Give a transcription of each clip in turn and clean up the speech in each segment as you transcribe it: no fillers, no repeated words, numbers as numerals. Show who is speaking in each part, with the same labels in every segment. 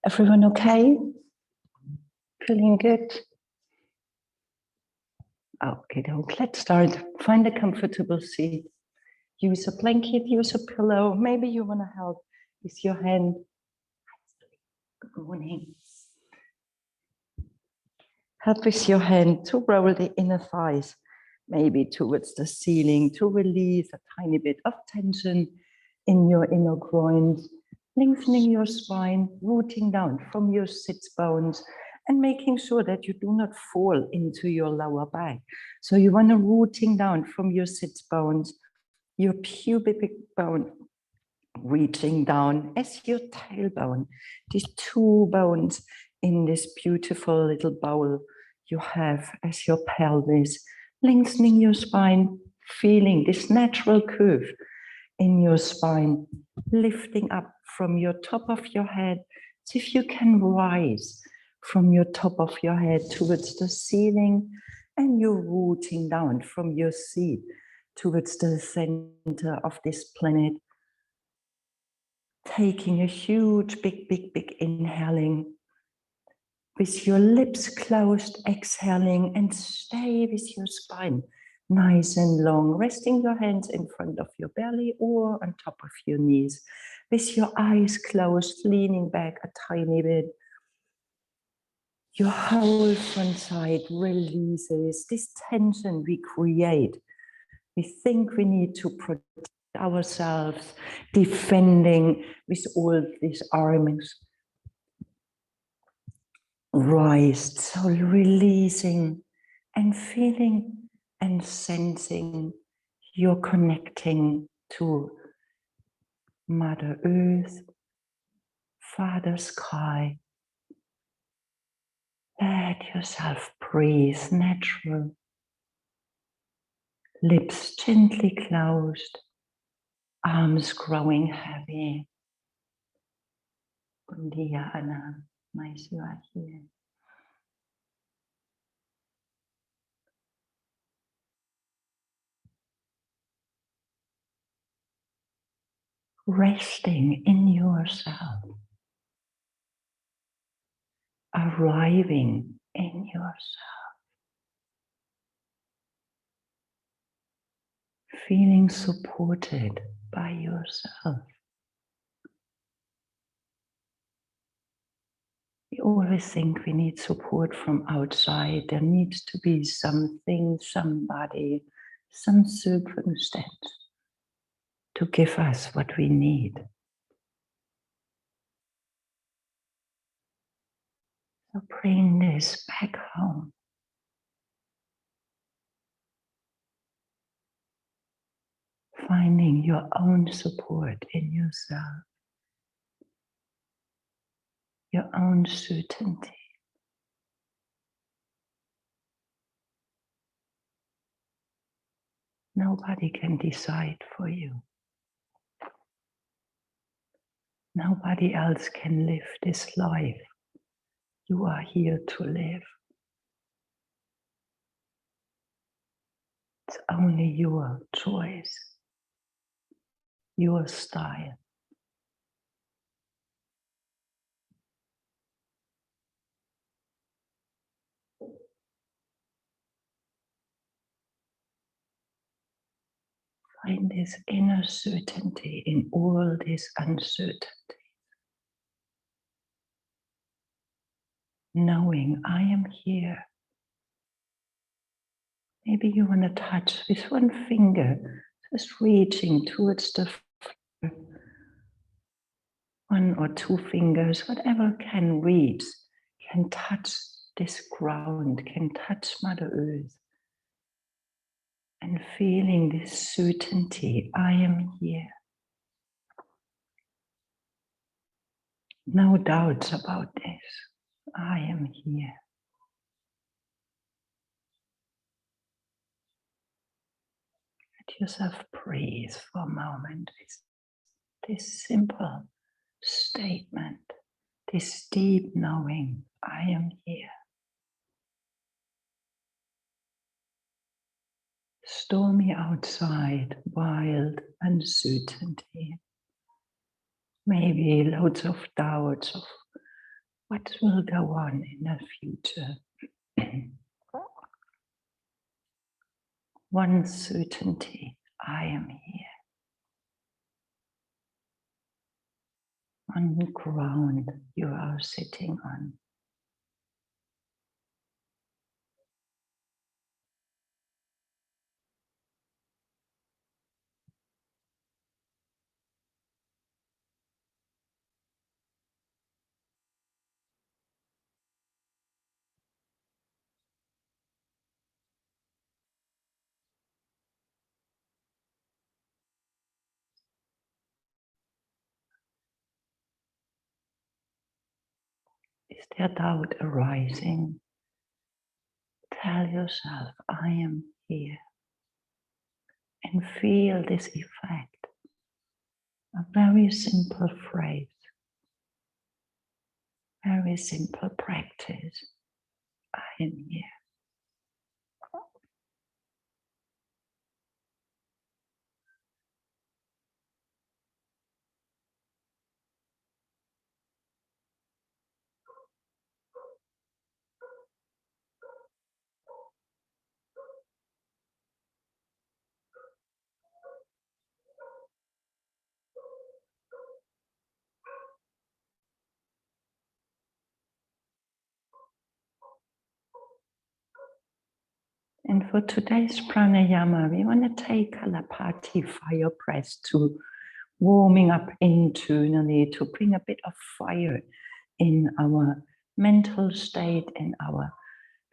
Speaker 1: Everyone okay? Feeling good? Okay, let's start. Find a comfortable seat. Use a blanket, use a pillow. Maybe you want to help with your hand. Good morning. Help with your hand to roll the inner thighs, maybe towards the ceiling, to release a tiny bit of tension in your inner groins, lengthening your spine, rooting down from your sits bones, and making sure that you do not fall into your lower back. So you want to rooting down from your sits bones, your pubic bone, reaching down as your tailbone. These two bones in this beautiful little bowl you have as your pelvis, lengthening your spine, feeling this natural curve in your spine, lifting up from your top of your head. So if you can rise from your top of your head towards the ceiling, and you're rooting down from your seat towards the center of this planet, taking a huge, big inhaling, with your lips closed, exhaling, and stay with your spine nice and long, resting your hands in front of your belly or on top of your knees, with your eyes closed, leaning back a tiny bit. Your whole front side releases this tension we create. We think we need to protect ourselves, defending with all these arms raised, so releasing and feeling and sensing you're connecting to Mother Earth, Father Sky. Let yourself breathe natural. Lips gently closed, arms growing heavy. Bom dia, Anna. Nice you are here. Resting in yourself. Arriving in yourself. Feeling supported by yourself. We always think we need support from outside. There needs to be something, somebody, some circumstance to give us what we need. So bring this back home. Finding your own support in yourself. Your own certainty. Nobody can decide for you. Nobody else can live this life. You are here to live. It's only your choice, your style. Find this inner certainty in all this uncertainty. Knowing I am here. Maybe you want to touch with one finger, just reaching towards the floor. One or two fingers, whatever can reach, can touch this ground, can touch Mother Earth. And feeling this certainty, I am here. No doubts about this. I am here. Let yourself breathe for a moment with this simple statement, this deep knowing, I am here. Stormy outside, wild uncertainty. Maybe loads of doubts of What will go on in the future? One certainty, I am here. On the ground you are sitting on. Is there doubt arising? Tell yourself, I am here. And feel this effect. A very simple phrase. Very simple practice. I am here. And for today's pranayama, we want to take Kalapati fire press to warming up internally, to bring a bit of fire in our mental state, in our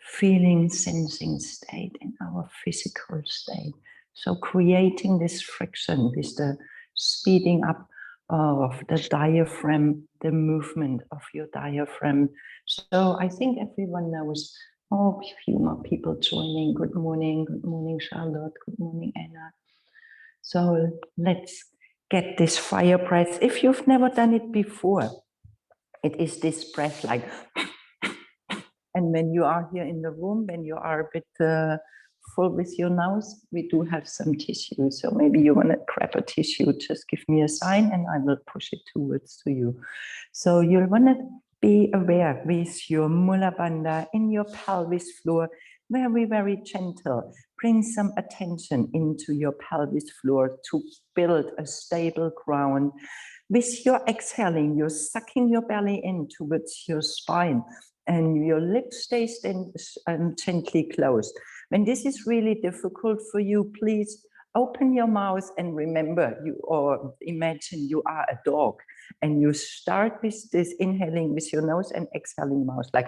Speaker 1: feeling, sensing state, in our physical state. So creating this friction with the speeding up of the diaphragm, the movement of your diaphragm. So I think everyone knows. Oh, a few more people joining. Good morning, Charlotte. Good morning, Anna. So let's get this fire breath. If you've never done it before, it is this breath like, and when you are here in the room, when you are a bit full with your nose, we do have some tissue. So maybe you want to grab a tissue, just give me a sign and I will push it towards to you. So you'll want to be aware with your Mula Bandha in your pelvis floor, very, very gentle. Bring some attention into your pelvis floor to build a stable ground. With your exhaling, you're sucking your belly in towards your spine and your lips stay gently closed. When this is really difficult for you, please open your mouth and remember you, or imagine you are a dog and you start with this inhaling with your nose and exhaling mouth like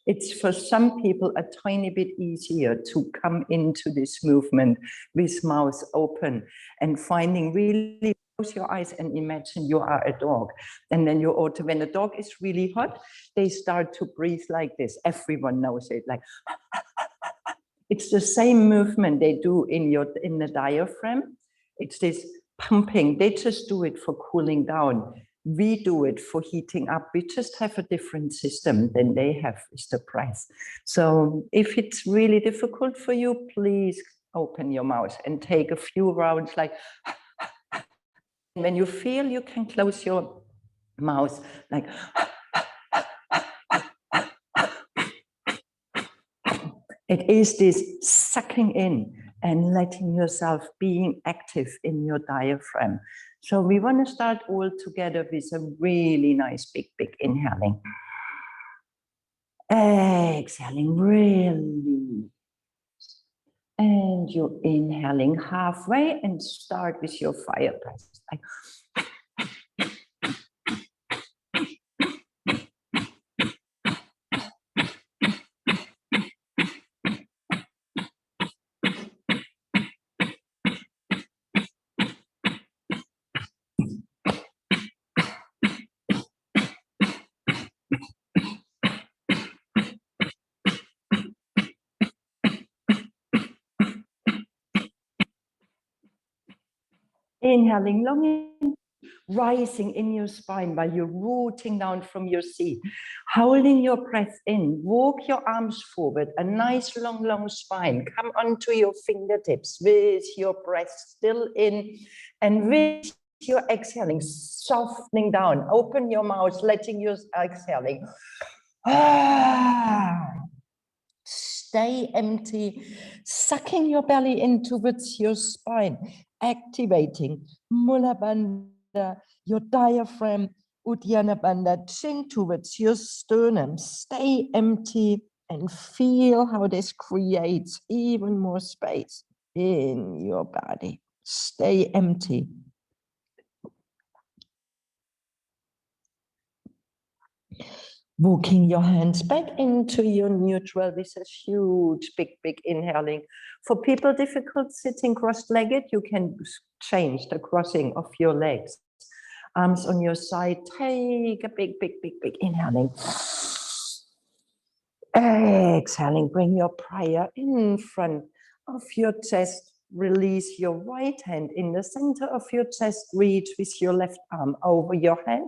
Speaker 1: it's for some people a tiny bit easier to come into this movement with mouth open and finding really close your eyes and imagine you are a dog. And then you ought to, when a dog is really hot, they start to breathe like this. Everyone knows it, like it's the same movement they do in the diaphragm. It's this pumping. They just do it for cooling down. We do it for heating up. We just have a different system than they have with the breath. So if it's really difficult for you, please open your mouth and take a few rounds like, when you feel you can close your mouth like, it is this sucking in and letting yourself being active in your diaphragm. So we want to start all together with a really nice big inhaling. Exhaling really. And you're inhaling halfway and start with your fire breath. Like, inhaling long in, rising in your spine while you're rooting down from your seat, holding your breath in, walk your arms forward, a nice long spine, come onto your fingertips with your breath still in, and with your exhaling, softening down, open your mouth, letting your exhaling. Stay empty, sucking your belly in towards your spine, activating Mula Bandha, your diaphragm, Uddiyana Bandha, chin towards your sternum. Stay empty and feel how this creates even more space in your body. Stay empty. Walking your hands back into your neutral with a huge, big inhaling. For people difficult sitting cross-legged, you can change the crossing of your legs. Arms on your side, take a big inhaling. Exhaling, bring your prayer in front of your chest. Release your right hand in the center of your chest. Reach with your left arm over your head,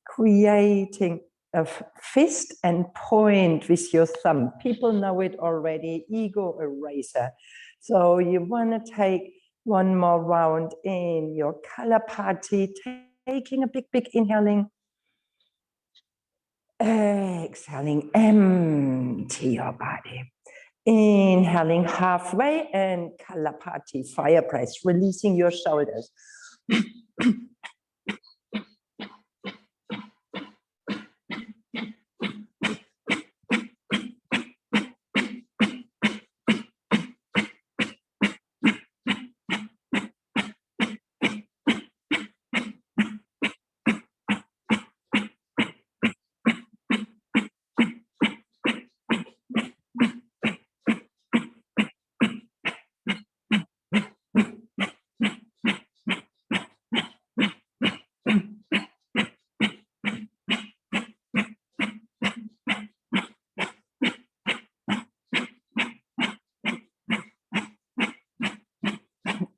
Speaker 1: creating a fist and point with your thumb. People know it already, ego eraser. So you want to take one more round in your Kalapati, taking a big inhaling. Exhaling, empty your body. Inhaling halfway and Kalapati, fire press, releasing your shoulders.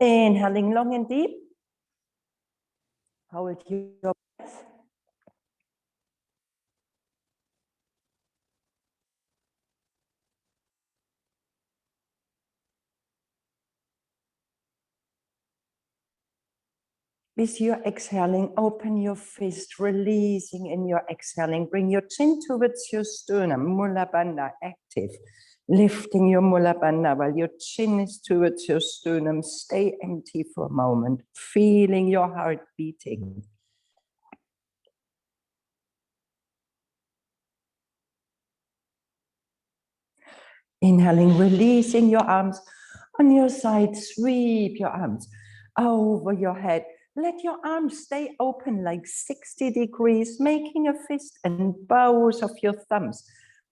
Speaker 1: Inhaling long and deep. Hold your breath. With your exhaling, open your fist, releasing in your exhaling. Bring your chin towards your sternum, Mula Bandha active. Lifting your Mula Bandha while your chin is towards your sternum. Stay empty for a moment, feeling your heart beating. Inhaling, releasing your arms on your side. Sweep your arms over your head. Let your arms stay open like 60 degrees, making a fist and bows of your thumbs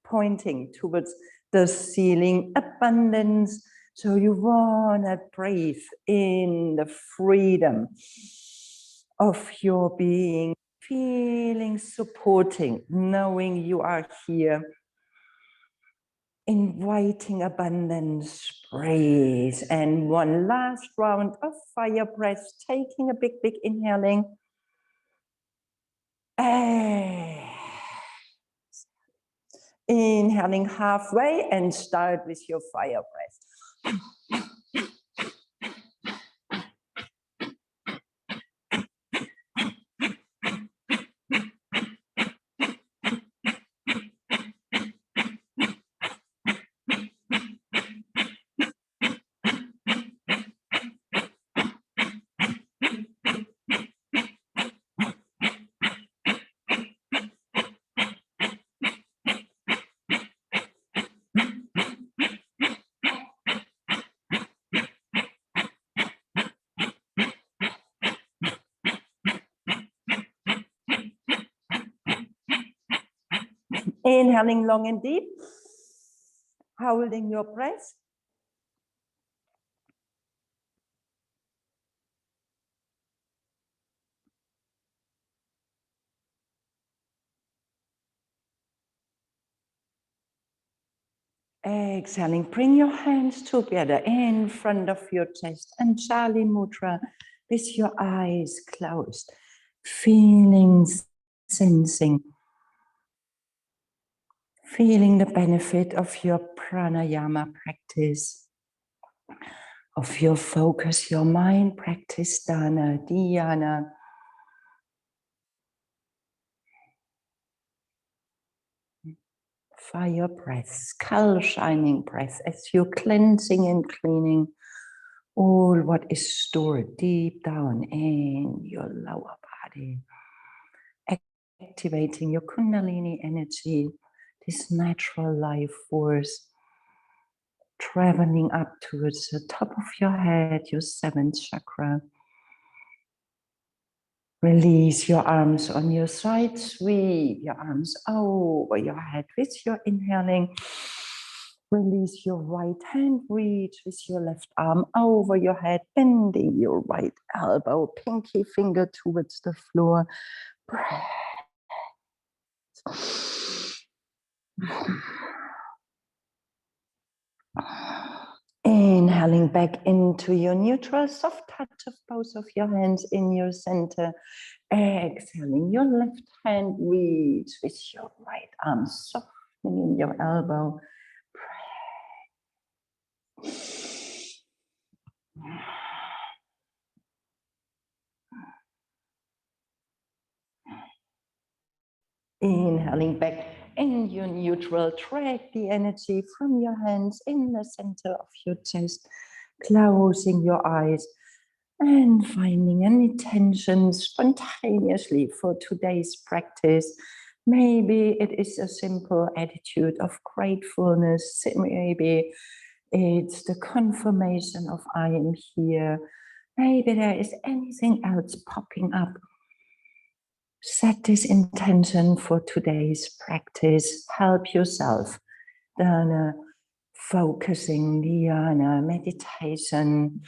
Speaker 1: pointing towards the ceiling. Abundance. So you want to breathe in the freedom of your being, feeling supporting, knowing you are here. Inviting abundance, breathe, and one last round of fire breath, taking a big inhaling. Inhaling halfway and start with your fire breath. Inhaling long and deep, holding your breath. Exhaling, bring your hands together in front of your chest and Chali Mudra with your eyes closed, feeling, sensing, feeling the benefit of your pranayama practice, of your focus, your mind. Practice dana, dhyana. Fire breath, skull shining breath, as you're cleansing and cleaning all what is stored deep down in your lower body. Activating your Kundalini energy, this natural life force, traveling up towards the top of your head, your seventh chakra. Release your arms on your side, sweep your arms over your head with your inhaling. Release your right hand, reach with your left arm over your head, bending your right elbow, pinky finger towards the floor. Breath. Inhaling back into your neutral, soft touch of both of your hands in your center. Exhaling your left hand, reach with your right arm, softening in your elbow. Inhaling back in your neutral, drag the energy from your hands in the center of your chest, closing your eyes and finding any tension spontaneously for today's practice. Maybe it is a simple attitude of gratefulness. Maybe it's the confirmation of I am here. Maybe there is anything else popping up. Set this intention for today's practice. Help yourself. Dana, focusing, dhyana, meditation.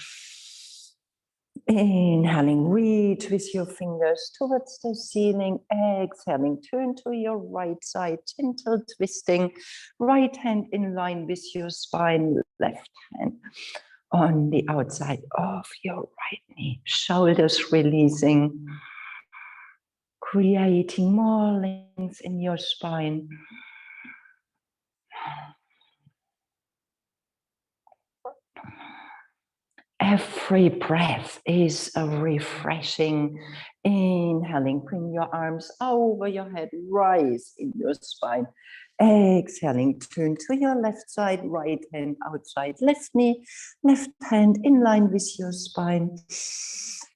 Speaker 1: Inhaling, reach with your fingers towards the ceiling. Exhaling, turn to your right side, gentle twisting. Right hand in line with your spine, left hand on the outside of your right knee. Shoulders releasing, creating more length in your spine. Every breath is a refreshing. Inhaling, bring your arms over your head, rise in your spine. Exhaling, turn to your left side, right hand outside, left knee, left hand in line with your spine.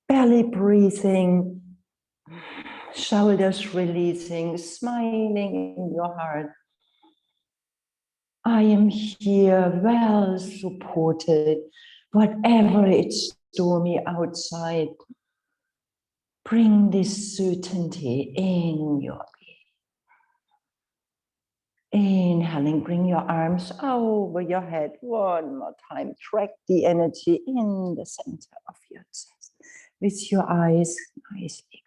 Speaker 1: Belly breathing, shoulders releasing, smiling in your heart. I am here, well supported. Whatever it's stormy outside, bring this certainty in your being. Inhaling, bring your arms over your head. One more time, track the energy in the center of your chest. With your eyes nicely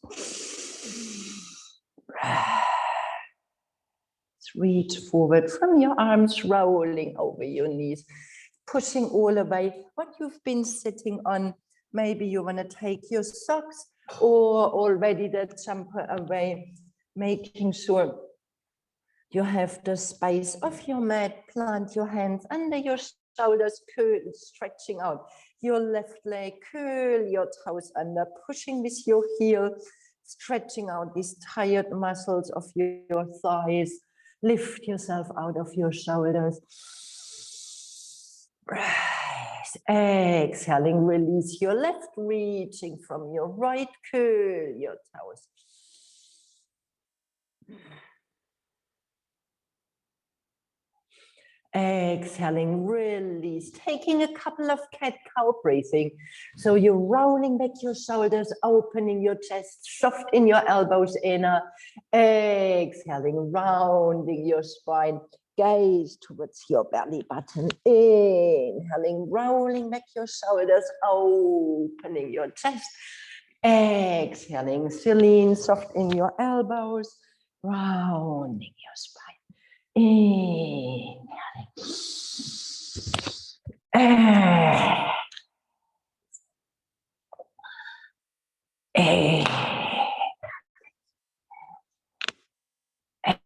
Speaker 1: closed. Reach forward from your arms, rolling over your knees, pushing all away what you've been sitting on. Maybe you want to take your socks or already the jumper away, making sure you have the space of your mat. Plant your hands under your shoulders, curl, stretching out your left leg, curl your toes under, pushing with your heel, stretching out these tired muscles of your thighs. Lift yourself out of your shoulders. Breath. Exhaling, release your left, reaching from your right, curl your toes. Exhaling, release, taking a couple of cat-cow breathing. So you're rolling back your shoulders, opening your chest, soft in your elbows inner. Exhaling, rounding your spine, gaze towards your belly button. Inhaling, rolling back your shoulders, opening your chest. Exhaling, Celine, soft in your elbows, rounding your spine. Inhaling.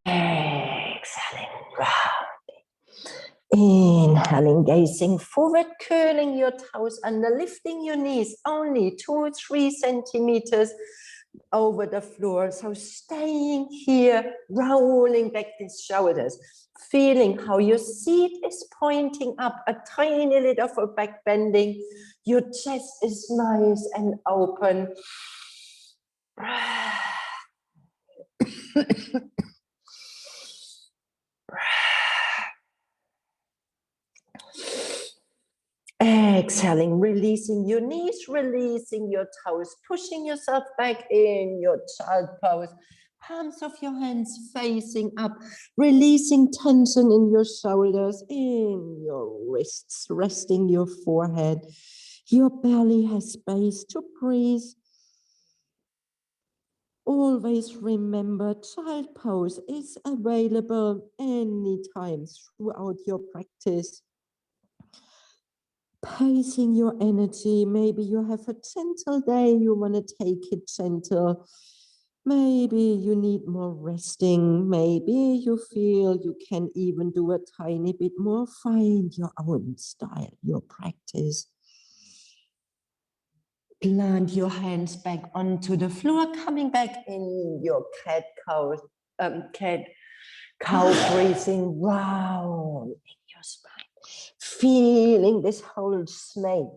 Speaker 1: Exhaling, rounding. Inhaling, gazing forward, curling your toes under, lifting your knees only 2 or 3 centimeters over the floor. So staying here, rolling back these shoulders, feeling how your seat is pointing up, a tiny little of a back bending. Your chest is nice and open. Exhaling, releasing your knees, releasing your toes, pushing yourself back in your child pose. Palms of your hands facing up, releasing tension in your shoulders, in your wrists, resting your forehead. Your belly has space to breathe. Always remember, child pose is available anytime throughout your practice. Pacing your energy. Maybe you have a gentle day, you want to take it gentle. Maybe you need more resting. Maybe you feel you can even do a tiny bit more. Find your own style, your practice. Plant your hands back onto the floor, coming back in your cat cow breathing round in your spine. Feeling this whole snake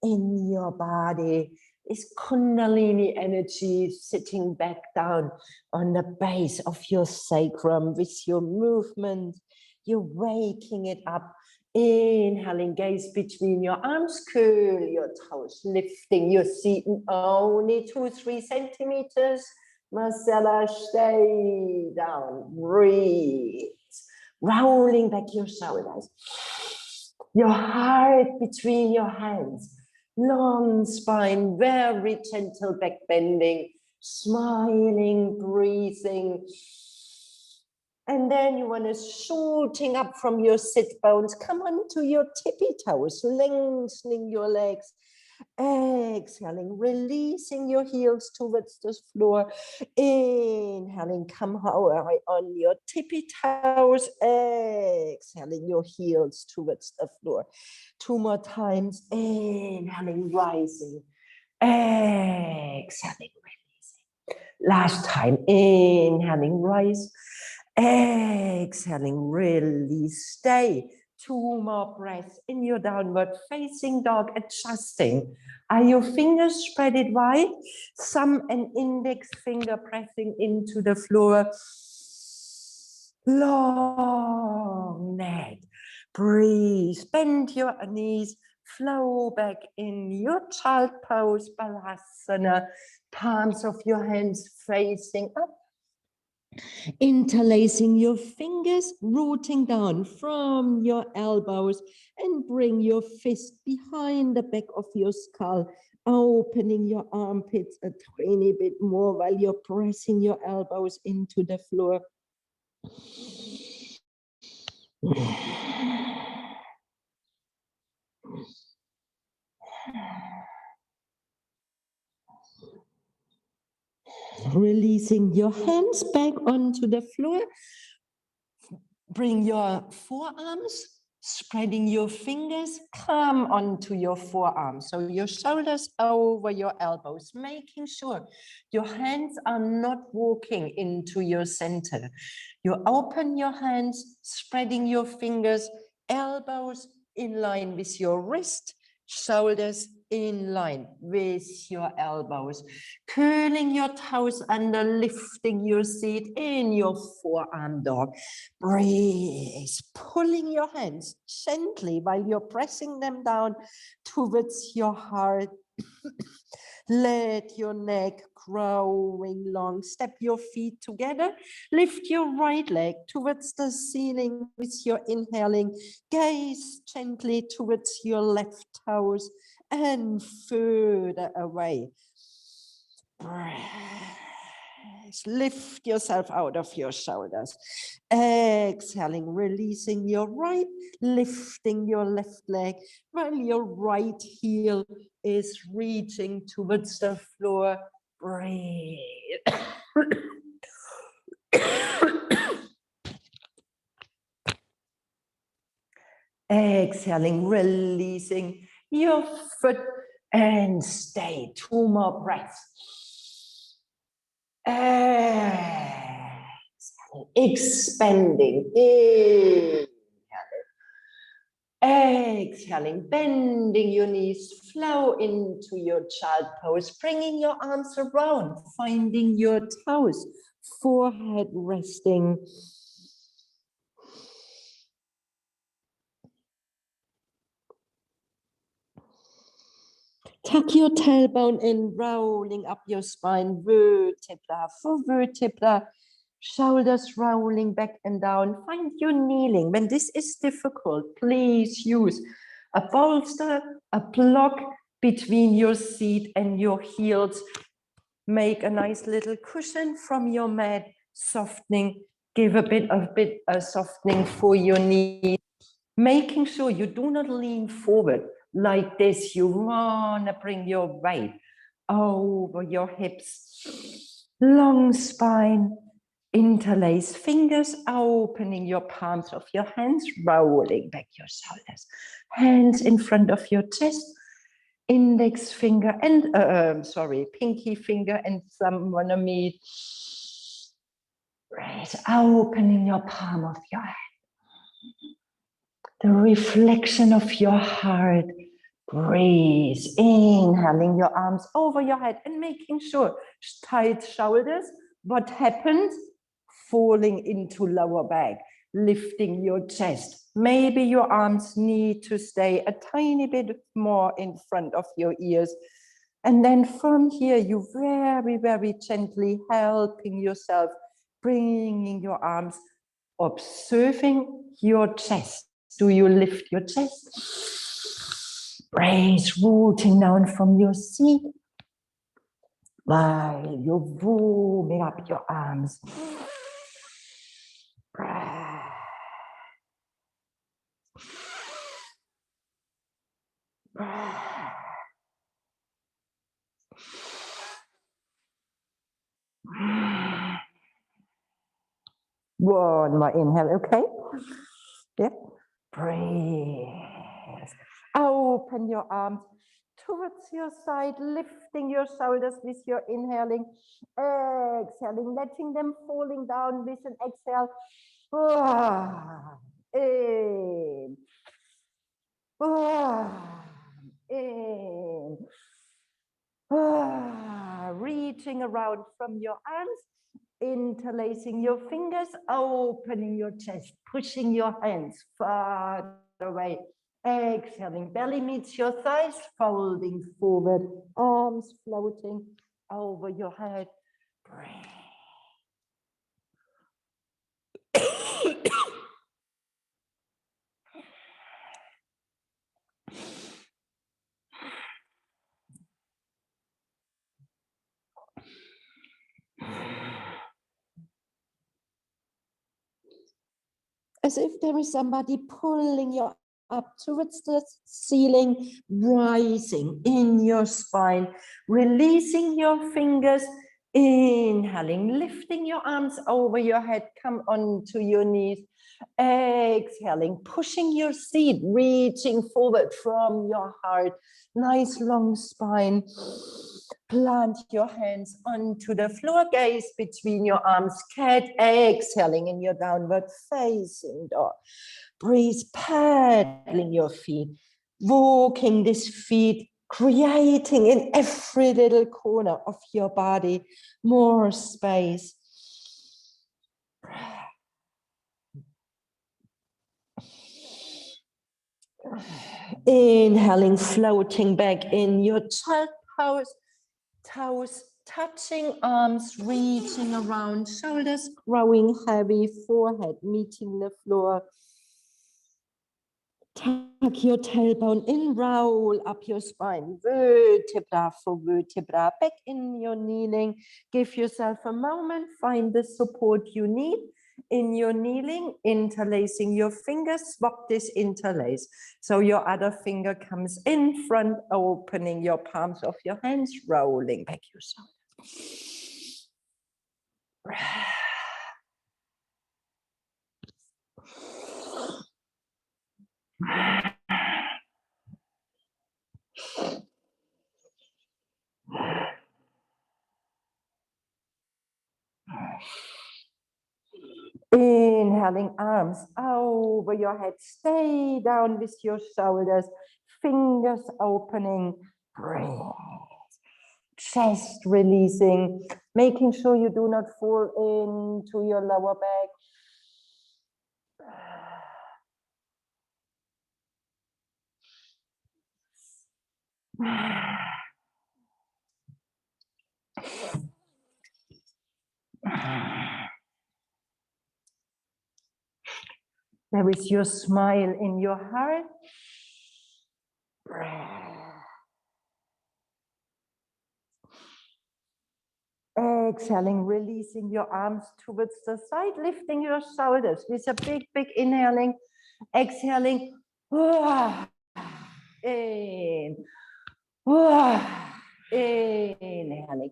Speaker 1: in your body, this Kundalini energy sitting back down on the base of your sacrum with your movement. You're waking it up. Inhaling, gaze between your arms, curl your toes, lifting your seat only 2 or 3 centimeters. Marcella, stay down, breathe. Rolling back your shoulders. Your heart between your hands. Long spine, very gentle back bending. Smiling, breathing. And then you want to shooting up from your sit bones. Come on to your tippy toes, lengthening your legs. Exhaling, releasing your heels towards the floor. Inhaling, come on your tippy toes. Exhaling, your heels towards the floor. 2 more times. Inhaling, rising. Exhaling, releasing. Last time. Inhaling, rise. Exhaling, release. Stay. 2 more breaths in your downward facing dog, adjusting. Are your fingers spread it wide? Thumb and index finger pressing into the floor. Long neck. Breathe. Bend your knees. Flow back in your child pose, Balasana. Palms of your hands facing up. Interlacing your fingers, rooting down from your elbows, and bring your fist behind the back of your skull, opening your armpits a tiny bit more while you're pressing your elbows into the floor. Releasing your hands back onto the floor. Bring your forearms, spreading your fingers, come onto your forearms. So your shoulders over your elbows, making sure your hands are not walking into your center. You open your hands, spreading your fingers, elbows in line with your wrist, shoulders in line with your elbows, curling your toes under, lifting your seat in your forearm dog. Breathe, pulling your hands gently while you're pressing them down towards your heart. Let your neck growing long. Step your feet together. Lift your right leg towards the ceiling with your inhaling. Gaze gently towards your left toes and further away. Breath. Lift yourself out of your shoulders. Exhaling, releasing your right, lifting your left leg while your right heel is reaching towards the floor. Breathe. Exhaling, releasing your foot and stay. 2 more breaths. Exhaling, expanding. Exhaling, bending your knees, flow into your child pose, bringing your arms around, finding your toes, forehead resting. Tuck your tailbone in, rolling up your spine, vertebra for vertebra, shoulders rolling back and down. Find your kneeling. When this is difficult, please use a bolster, a block between your seat and your heels. Make a nice little cushion from your mat, softening. Give a bit of softening for your knees. Making sure you do not lean forward like this. You want to bring your weight over your hips. Long spine. Interlace fingers, opening your palms of your hands, rolling back your shoulders. Hands in front of your chest. Index finger and, pinky finger and thumb wanna meet. Right, opening your palm of your hand. The reflection of your heart. Breathe, inhaling your arms over your head and making sure tight shoulders. What happens? Falling into lower back, lifting your chest. Maybe your arms need to stay a tiny bit more in front of your ears. And then from here, you very, very gently helping yourself, bringing your arms, observing your chest. Do you lift your chest? Brace, rooting down from your seat while you're warming up your arms. Breath. Breath. One more inhale, okay? Yeah. Breathe. Open your arms towards your side, lifting your shoulders with your inhaling, exhaling, letting them falling down with an exhale. In. In. Reaching around from your arms, interlacing your fingers, opening your chest, pushing your hands far away. Exhaling, belly meets your thighs, folding forward, arms floating over your head. Breathe. As if there is somebody pulling you up towards the ceiling, rising in your spine, releasing your fingers, inhaling, lifting your arms over your head, come onto your knees, exhaling, pushing your seat, reaching forward from your heart, nice long spine. Plant your hands onto the floor, gaze between your arms, cat, exhaling in your downward facing dog. Breathe, paddling your feet, walking these feet, creating in every little corner of your body more space. Inhaling, floating back in your child pose, toes touching, arms reaching around, shoulders growing heavy, forehead meeting the floor. Tuck your tailbone in, roll up your spine, vertebra for vertebra, back in your kneeling. Give yourself a moment, find the support you need. In your kneeling, interlacing your fingers, swap this interlace. So your other finger comes in front, opening your palms of your hands, rolling back your shoulders. Inhaling, arms over your head. Stay down with your shoulders. Fingers opening. Breathe. Chest releasing. Making sure you do not fall into your lower back. There is your smile in your heart. Exhaling, releasing your arms towards the side, lifting your shoulders with a big, big inhaling. Exhaling. In. Inhaling.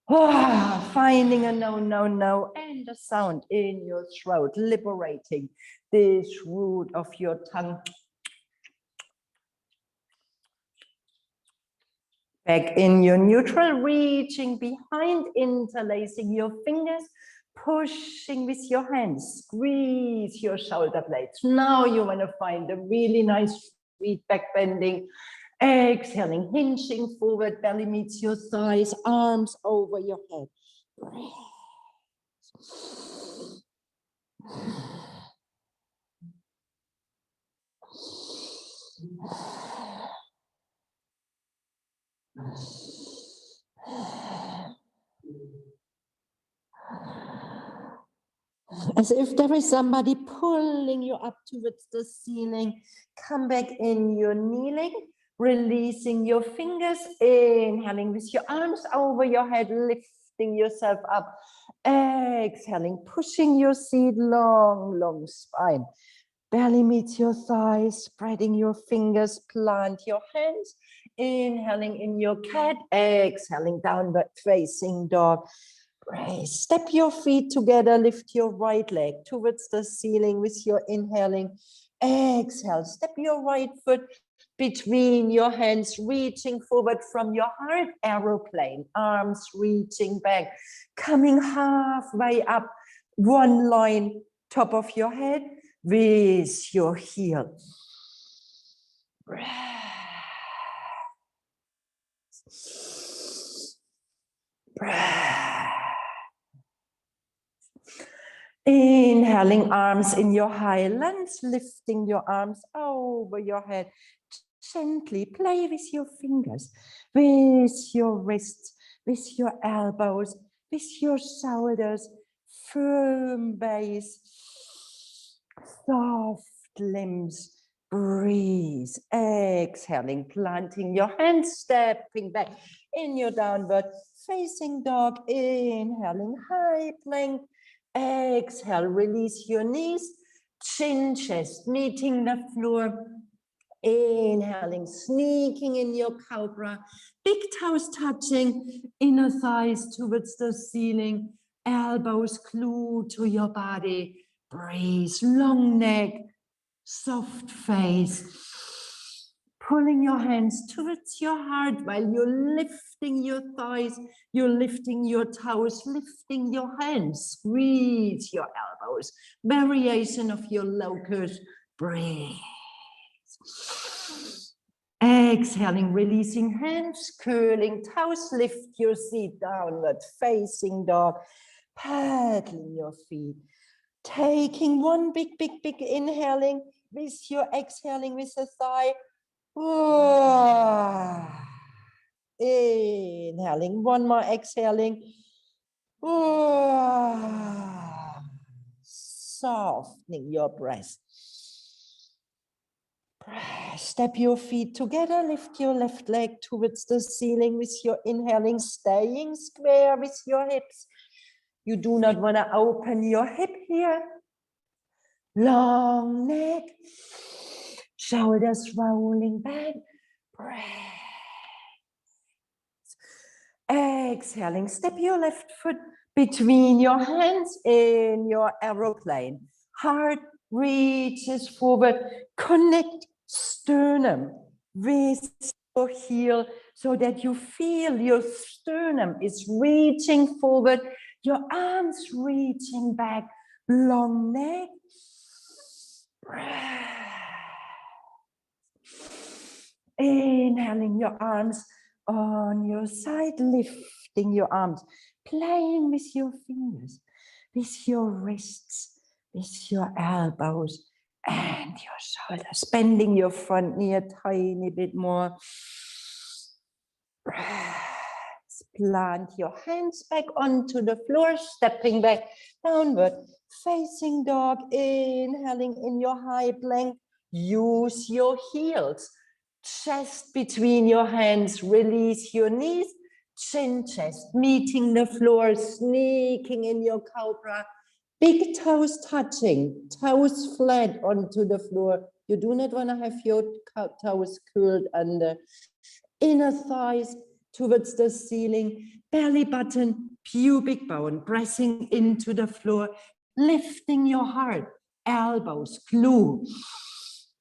Speaker 1: Finding a no, no, no, and a sound in your throat, liberating this root of your tongue. Back in your neutral, reaching behind, interlacing your fingers, pushing with your hands, squeeze your shoulder blades. Now you want to find a really nice sweet back bending. Exhaling, hinging forward, belly meets your thighs, arms over your head. As if there is somebody pulling you up towards the ceiling. Come back in your kneeling, releasing your fingers, inhaling with your arms over your head, lifting yourself up. Exhaling, pushing your seat, long, long spine. Belly meets your thighs, spreading your fingers, plant your hands. Inhaling in your cat, exhaling, downward facing dog. Step your feet together, lift your right leg towards the ceiling with your inhaling. Exhale, step your right foot between your hands, reaching forward from your heart, aeroplane, arms reaching back, coming halfway up, one line, top of your head with your heel. Inhaling, arms in your high lunge, lifting your arms over your head. Gently play with your fingers, with your wrists, with your elbows, with your shoulders. Firm base, soft limbs. Breathe. Exhaling, planting your hands, stepping back in your downward facing dog. Inhaling, high plank. Exhale, release your knees, chin, chest meeting the floor. Inhaling, sneaking in your cobra, big toes touching, inner thighs towards the ceiling, elbows glued to your body. Breathe, long neck, soft face. Pulling your hands towards your heart while you're lifting your thighs, you're lifting your toes, lifting your hands, squeeze your elbows, variation of your locus. Breathe. Exhaling, releasing hands, curling toes, lift your seat downward, facing dog, paddling your feet. Taking one big, big, big inhaling with your exhaling with the thigh. Inhaling, one more exhaling. Softening your breath. Step your feet together, lift your left leg towards the ceiling with your inhaling, staying square with your hips. You do not want to open your hip here. Long neck, shoulders rolling back. Breath. Exhaling, step your left foot between your hands in your aeroplane. Heart reaches forward, connect sternum with your heel so that you feel your sternum is reaching forward, Your arms reaching back, long neck. Inhaling your arms on your side, lifting your arms, playing with your fingers, with your wrists, with your elbows and your shoulders, bending your front knee a tiny bit more. Plant your hands back onto the floor, stepping back, downward facing dog, inhaling in your high plank. Use your heels, chest between your hands, release your knees, chin chest meeting the floor, sneaking in your cobra, big toes touching, toes flat onto the floor. You do not want to have your toes curled under. Inner thighs towards the ceiling, belly button, pubic bone pressing into the floor, lifting your heart, elbows glue.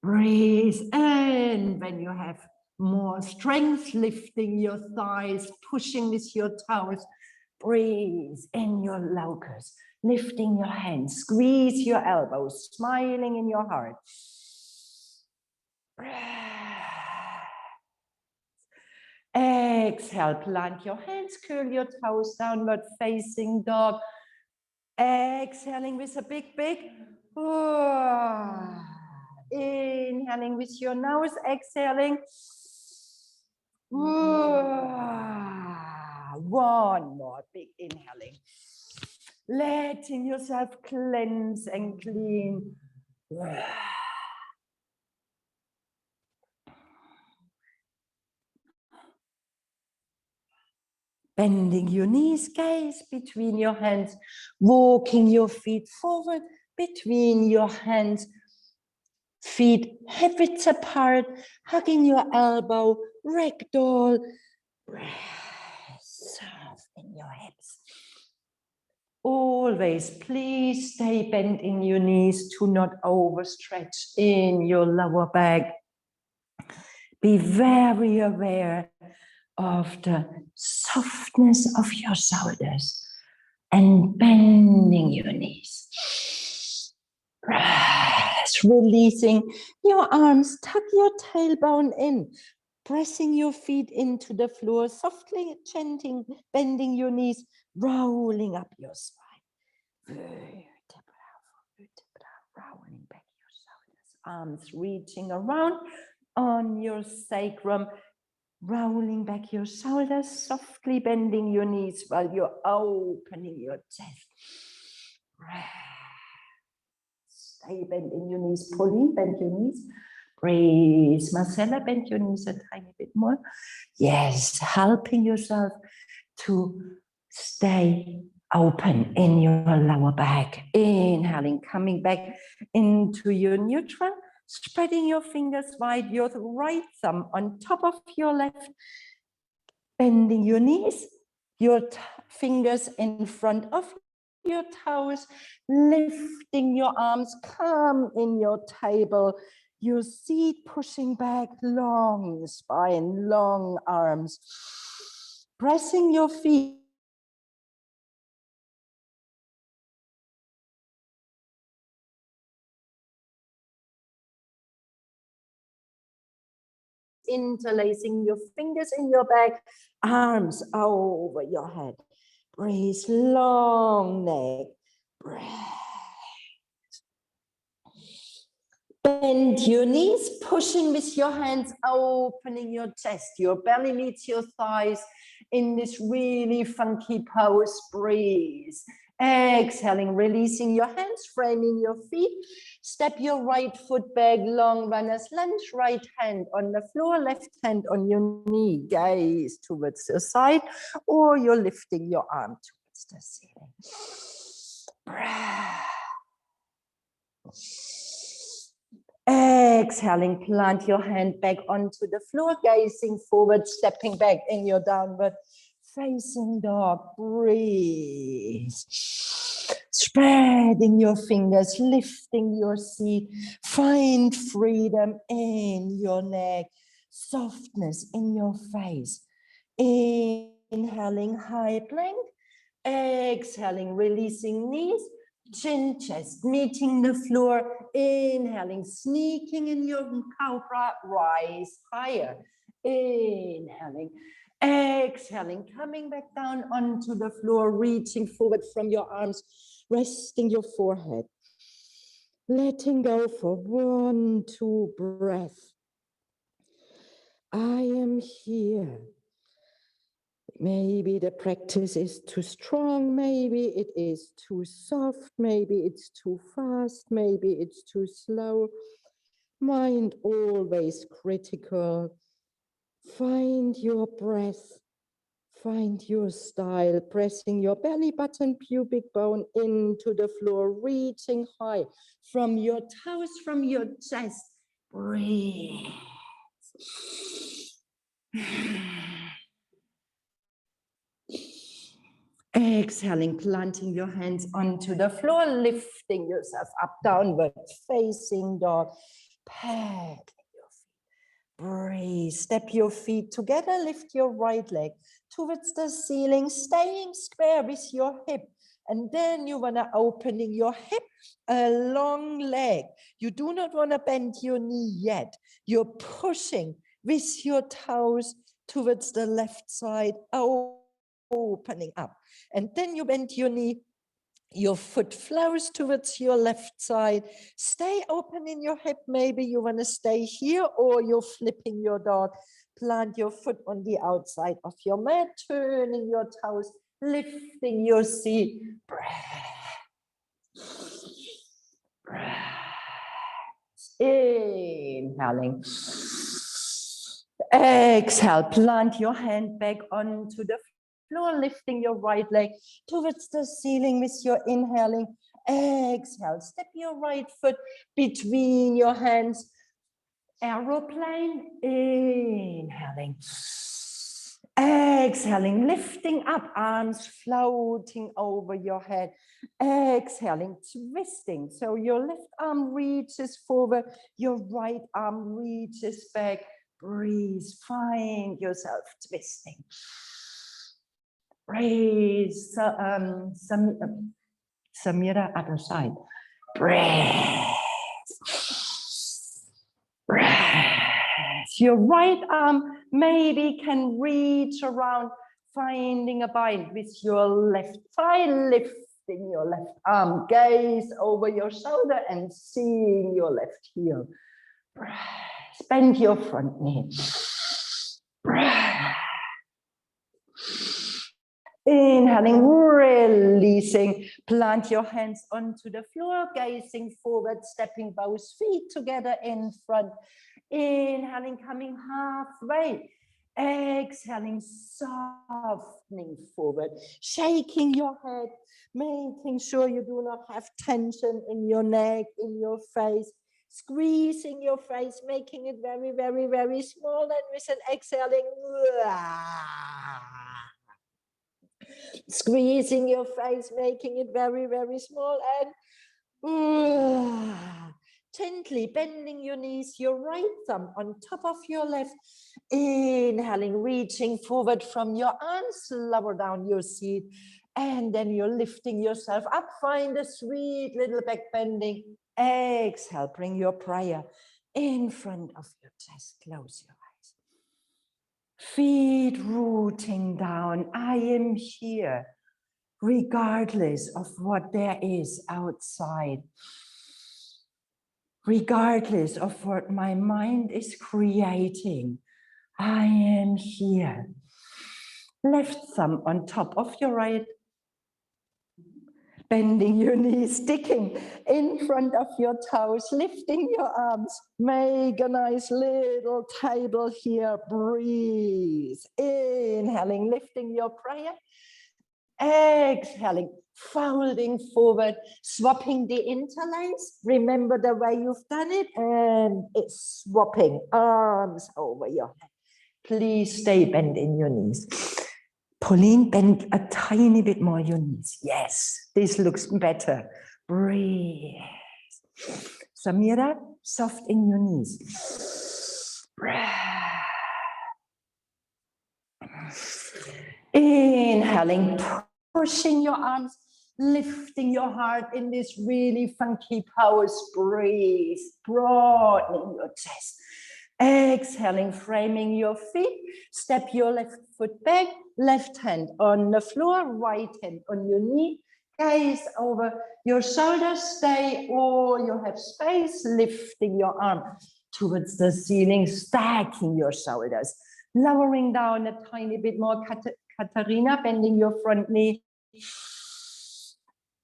Speaker 1: Breathe in. When you have more strength, lifting your thighs, pushing with your toes. Breathe in your locus, lifting your hands, squeeze your elbows, smiling in your heart. Exhale, plant your hands, curl your toes, downward facing dog. Exhaling with a big. Inhaling with your nose, exhaling. One more big inhaling. Letting yourself cleanse and clean. Bending your knees, gaze between your hands, walking your feet forward between your hands, feet hip width apart, hugging your elbow, ragdoll, soft in your hips. Always, please stay bent in your knees to not overstretch in your lower back. Be very aware of the softness of your shoulders and bending your knees. Releasing your arms, tuck your tailbone in, pressing your feet into the floor, softly chanting, bending your knees, rolling up your spine. Rolling back your shoulders, arms reaching around on your sacrum, rolling back your shoulders, softly bending your knees while you're opening your chest. Stay bent in your knees, pulling, bend your knees. Breathe, Marcella, bend your knees a tiny bit more. Yes, helping yourself to stay open in your lower back. Inhaling, coming back into your neutral. Spreading your fingers wide, your right thumb on top of your left, bending your knees, your fingers in front of your toes, lifting your arms, calm in your table, your seat pushing back, long spine, long arms, pressing your feet interlacing your fingers in your back, arms over your head. Breathe, long neck. Breathe. Bend your knees, pushing with your hands, opening your chest. Your belly meets your thighs in this really funky pose. Breathe. Exhaling, releasing your hands, framing your feet. Step your right foot back, long runner's lunge, right hand on the floor, left hand on your knee. Gaze towards the side, or you're lifting your arm towards the ceiling. Exhaling, plant your hand back onto the floor, gazing forward, stepping back in your downward facing dog. Breathe. Spreading your fingers, lifting your seat. Find freedom in your neck, softness in your face. Inhaling, high plank. Exhaling, releasing knees, chin, chest, meeting the floor. Inhaling, sneaking in your cobra, rise higher. Inhaling, exhaling, coming back down onto the floor, reaching forward from your arms, resting your forehead. Letting go for 1, 2 breaths. I am here. Maybe the practice is too strong, maybe it is too soft, maybe it's too fast, maybe it's too slow. Mind always critical. Find your breath, find your style, pressing your belly button, pubic bone into the floor, reaching high from your toes, from your chest. Breathe. Exhaling, planting your hands onto the floor, lifting yourself up, downward facing dog. Pedaling your feet. Breathe. Step your feet together, lift your right leg towards the ceiling, staying square with your hip. And then you want to opening your hip, a long leg. You do not want to bend your knee yet. You're pushing with your toes towards the left side, opening up. And then you bend your knee, your foot flows towards your left side. Stay open in your hip. Maybe you want to stay here, or you're flipping your dog. Plant your foot on the outside of your mat, turning your toes, lifting your seat. Breath. Breath. Inhaling. Exhale, plant your hand back onto the floor, lifting your right leg towards the ceiling with your inhaling. Exhale, step your right foot between your hands. Aeroplane, inhaling. Exhaling, lifting up, arms floating over your head. Exhaling, twisting. So your left arm reaches forward, your right arm reaches back. Breathe, find yourself twisting. Breathe, Samira, other side. Breathe. Breathe. Your right arm maybe can reach around, finding a bind with your left thigh, lifting your left arm, gaze over your shoulder and seeing your left heel. Breathe. Bend your front knee. Breathe. Inhaling, releasing, plant your hands onto the floor, gazing forward, stepping both feet together in front. Inhaling, coming halfway. Exhaling, softening forward, shaking your head, making sure you do not have tension in your neck, in your face. Squeezing your face, making it very, very, very small, and with an exhaling, squeezing your face, making it very, very small, and gently bending your knees, your right thumb on top of your left. Inhaling, reaching forward from your arms, lower down your seat, and then you're lifting yourself up. Find a sweet little back bending. Exhale, bring your prayer in front of your chest. Close your eyes. Feet rooting down. I am here, regardless of what there is outside. Regardless of what my mind is creating, I am here. Left thumb on top of your right, bending your knees, sticking in front of your toes, lifting your arms. Make a nice little table here. Breathe. Inhaling, lifting your prayer. Exhaling, folding forward, swapping the interlace. Remember the way you've done it, and it's swapping, arms over your head. Please stay bent in your knees. Pauline, bend a tiny bit more your knees. Yes, this looks better. Breathe. Samira, soft in your knees. Breathe. Inhaling, pushing your arms, lifting your heart in this really funky pose. Breathe, broadening your chest. Exhaling, framing your feet. Step your left foot back, left hand on the floor, right hand on your knee. Gaze over your shoulders, stay, or you have space, lifting your arm towards the ceiling, stacking your shoulders, lowering down a tiny bit more, Katarina, bending your front knee,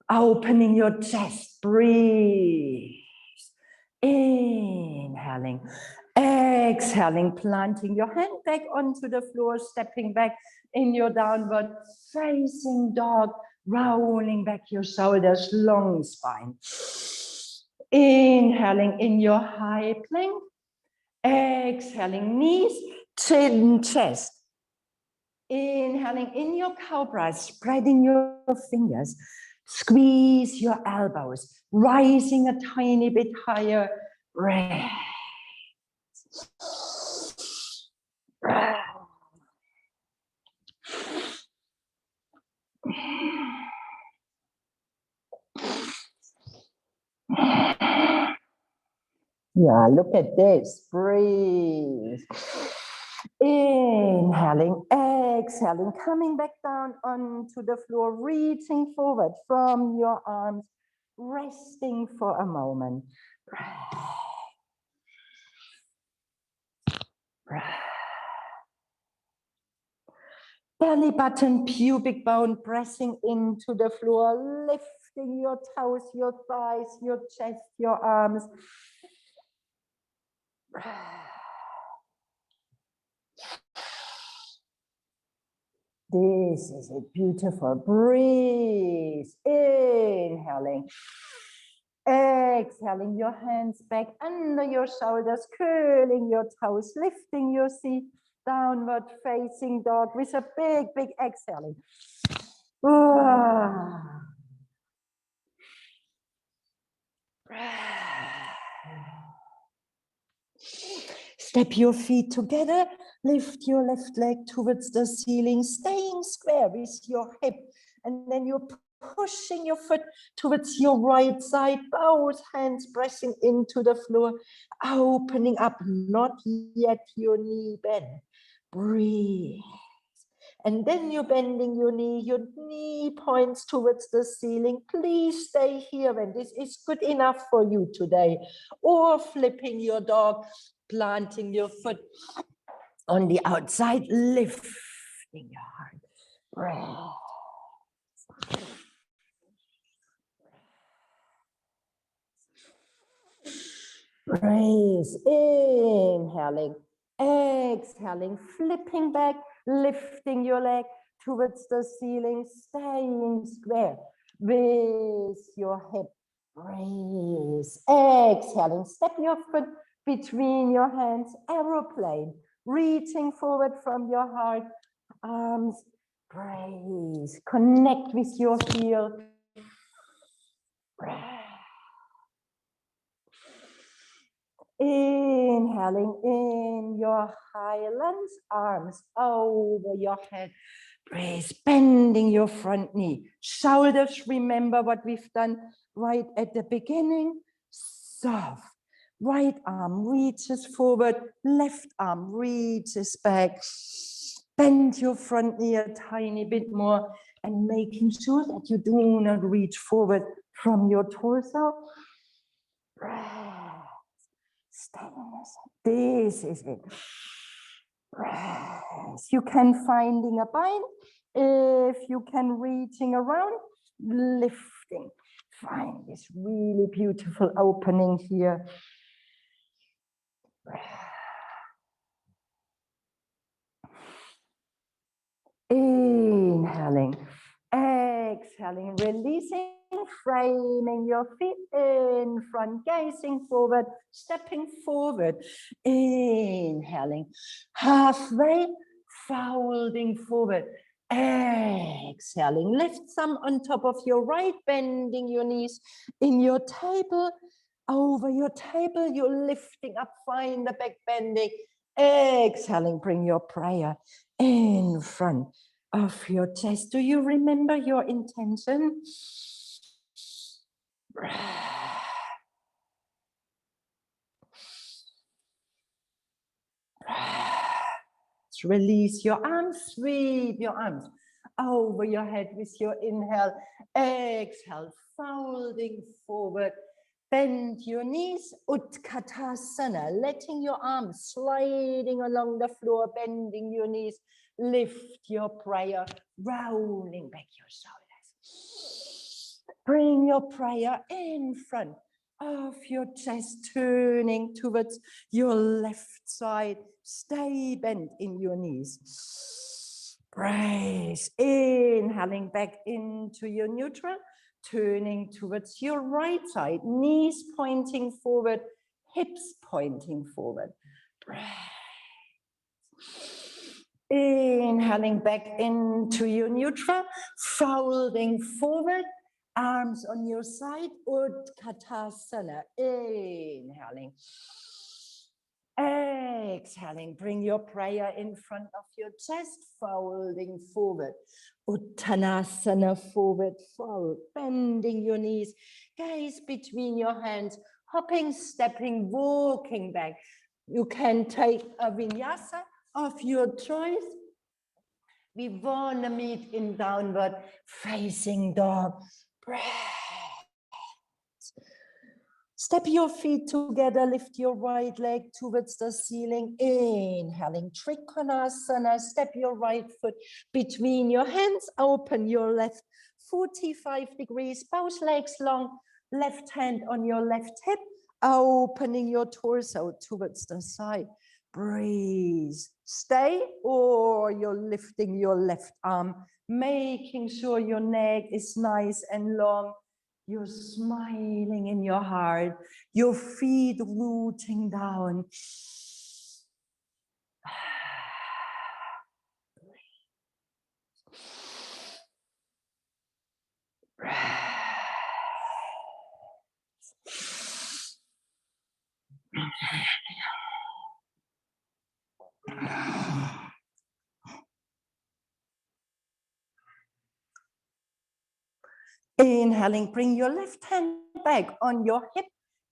Speaker 1: opening your chest, breathe, inhaling, exhaling, planting your hand back onto the floor, stepping back in your downward facing dog, rolling back your shoulders, long spine. Inhaling in your high plank, exhaling knees, chin, chest. Inhaling in your cobra, spreading your fingers, squeeze your elbows, rising a tiny bit higher, breath. Yeah, look at this, breathe. Inhaling, exhaling, coming back down onto the floor, reaching forward from your arms, resting for a moment. Belly button, pubic bone pressing into the floor, lifting your toes, your thighs, your chest, your arms. This is it, beautiful. Breathe, inhaling. Exhaling, your hands back under your shoulders, curling your toes, lifting your seat, downward facing dog with a big, big exhaling. Step your feet together, lift your left leg towards the ceiling, staying square with your hip, and then you're pushing your foot towards your right side, both hands pressing into the floor, opening up, not yet your knee bend. Breathe. And then you're bending your knee points towards the ceiling. Please stay here when this is good enough for you today. Or flipping your dog, planting your foot on the outside, lifting your heart. Breath. Breathe, inhaling, exhaling, flipping back, lifting your leg towards the ceiling, staying square with your hip. Breathe, exhaling, step your foot between your hands, aeroplane, reaching forward from your heart, arms, breathe, connect with your field. Breath. Inhaling in your high lunge, arms over your head. Breathe, bending your front knee. Shoulders, remember what we've done right at the beginning. Soft. Right arm reaches forward, left arm reaches back. Bend your front knee a tiny bit more and making sure that you do not reach forward from your torso. Breath. This is it. Breath. You can finding a bind. If you can reaching around, lifting. Find this really beautiful opening here. Inhaling, exhaling, releasing, framing your feet in front, gazing forward, stepping forward, inhaling, halfway, folding forward, exhaling, lift some on top of your right, bending your knees in your table, over your table, you're lifting up, find the back bending, exhaling, bring your prayer in front. of your chest. Do you remember your intention? Release your arms, sweep your arms over your head with your inhale. Exhale, folding forward. Bend your knees, Utkatasana, letting your arms sliding along the floor, bending your knees. Lift your prayer, rolling back your shoulders. Bring your prayer in front of your chest, turning towards your left side. Stay bent in your knees. Brace, inhaling back into your neutral, turning towards your right side, knees pointing forward, hips pointing forward. Brace. Inhaling back into your neutral, folding forward, arms on your side, Utkatasana. Inhaling. Exhaling, bring your prayer in front of your chest, folding forward. Uttanasana, forward fold, bending your knees, gaze between your hands, hopping, stepping, walking back. You can take a vinyasa of your choice. We want to meet in downward facing dog. Breath. Step your feet together, lift your right leg towards the ceiling. Inhaling, Trikonasana, step your right foot between your hands, open your left 45 degrees, both legs long, left hand on your left hip, opening your torso towards the side. Breathe, stay, or you're lifting your left arm, making sure your neck is nice and long. You're smiling in your heart, your feet rooting down. Inhaling, bring your left hand back on your hip,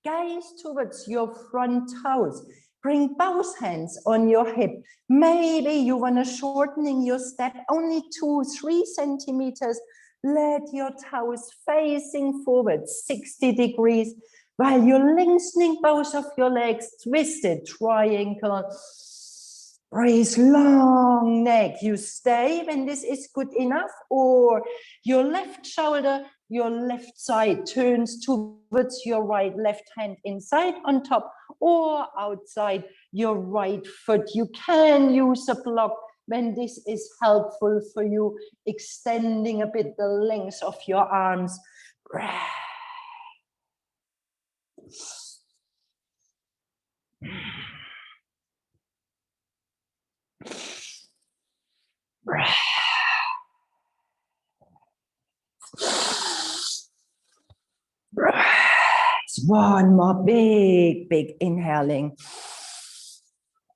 Speaker 1: gaze towards your front toes. Bring both hands on your hip. Maybe you want to shortening your step only 2-3 centimeters. Let your toes facing forward 60 degrees while you're lengthening both of your legs, twisted triangle. Breathe, long neck. You stay when this is good enough, or your left shoulder, your left side turns towards your right, left hand inside on top or outside your right foot. You can use a block when this is helpful for you, extending a bit the length of your arms. Breath. Breath. Breath. One more big inhaling.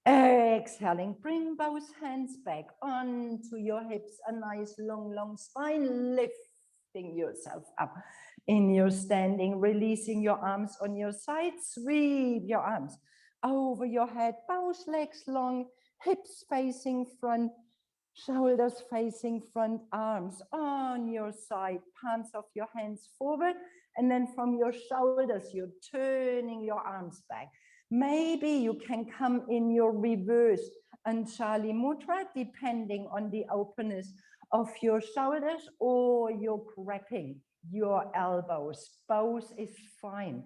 Speaker 1: Exhaling, bring both hands back onto your hips, a nice long spine, lifting yourself up in your standing, releasing your arms on your side, sweep your arms over your head, both legs long, hips facing front, shoulders facing front, arms on your side, palms of your hands forward, and then from your shoulders, you're turning your arms back. Maybe you can come in your reverse Anjali Mudra, depending on the openness of your shoulders, or you're grabbing your elbows. Both is fine.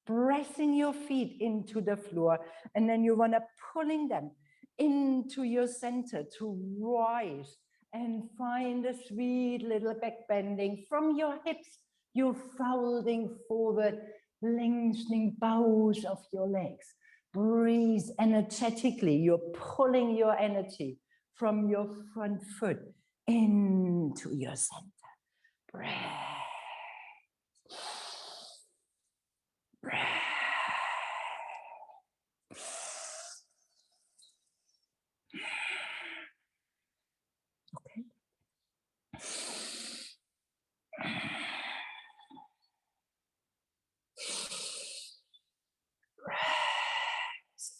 Speaker 1: Pressing your feet into the floor, and then you want to pulling them into your center to rise and find a sweet little back bending from your hips. You're folding forward, lengthening both of your legs. Breathe energetically. You're pulling your energy from your front foot into your center. Breath. Breath. Okay.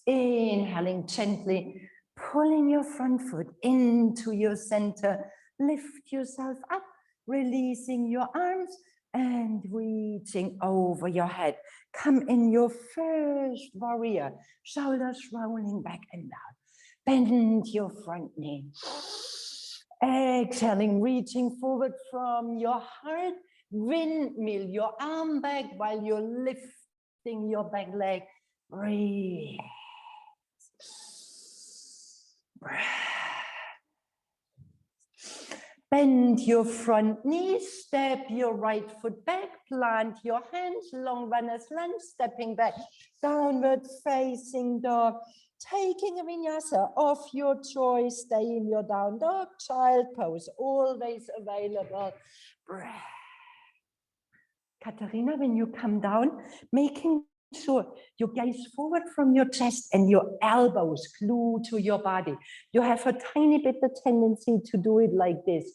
Speaker 1: Inhaling gently, pulling your front foot into your center. Lift yourself up, releasing your arms and reaching over your head. Come in your first warrior, shoulders rolling back and down. Bend your front knee. Exhaling, reaching forward from your heart. Windmill your arm back while you're lifting your back leg. Breathe. Bend your front knee, step your right foot back, plant your hands, long runner's lunge, stepping back, downward facing dog, taking a vinyasa of your choice, stay in your down dog, child pose, always available. Breath. Katharina, when you come down, making sure you gaze forward from your chest and your elbows glue to your body. You have a tiny bit of tendency to do it like this,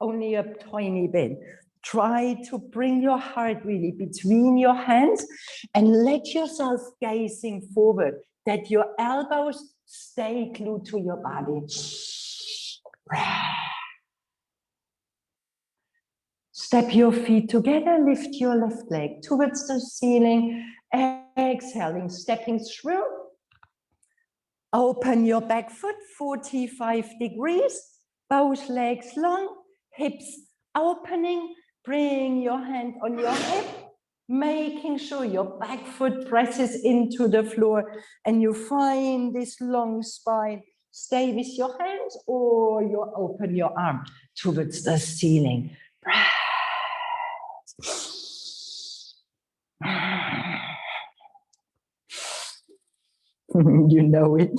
Speaker 1: only a tiny bit. Try to bring your heart really between your hands and let yourself gazing forward, that your elbows stay glued to your body. Step your feet together, lift your left leg towards the ceiling, exhaling, stepping through. Open your back foot 45 degrees, both legs long, hips opening, bring your hand on your hip, making sure your back foot presses into the floor and you find this long spine. Stay with your hands or you open your arm towards the ceiling. You know it.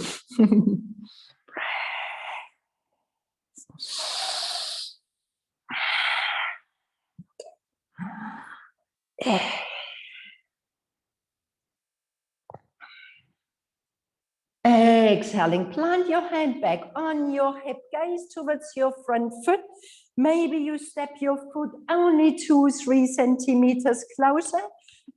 Speaker 1: Exhaling, plant your hand back on your hip, gaze towards your front foot. Maybe you step your foot only 2-3 centimeters closer,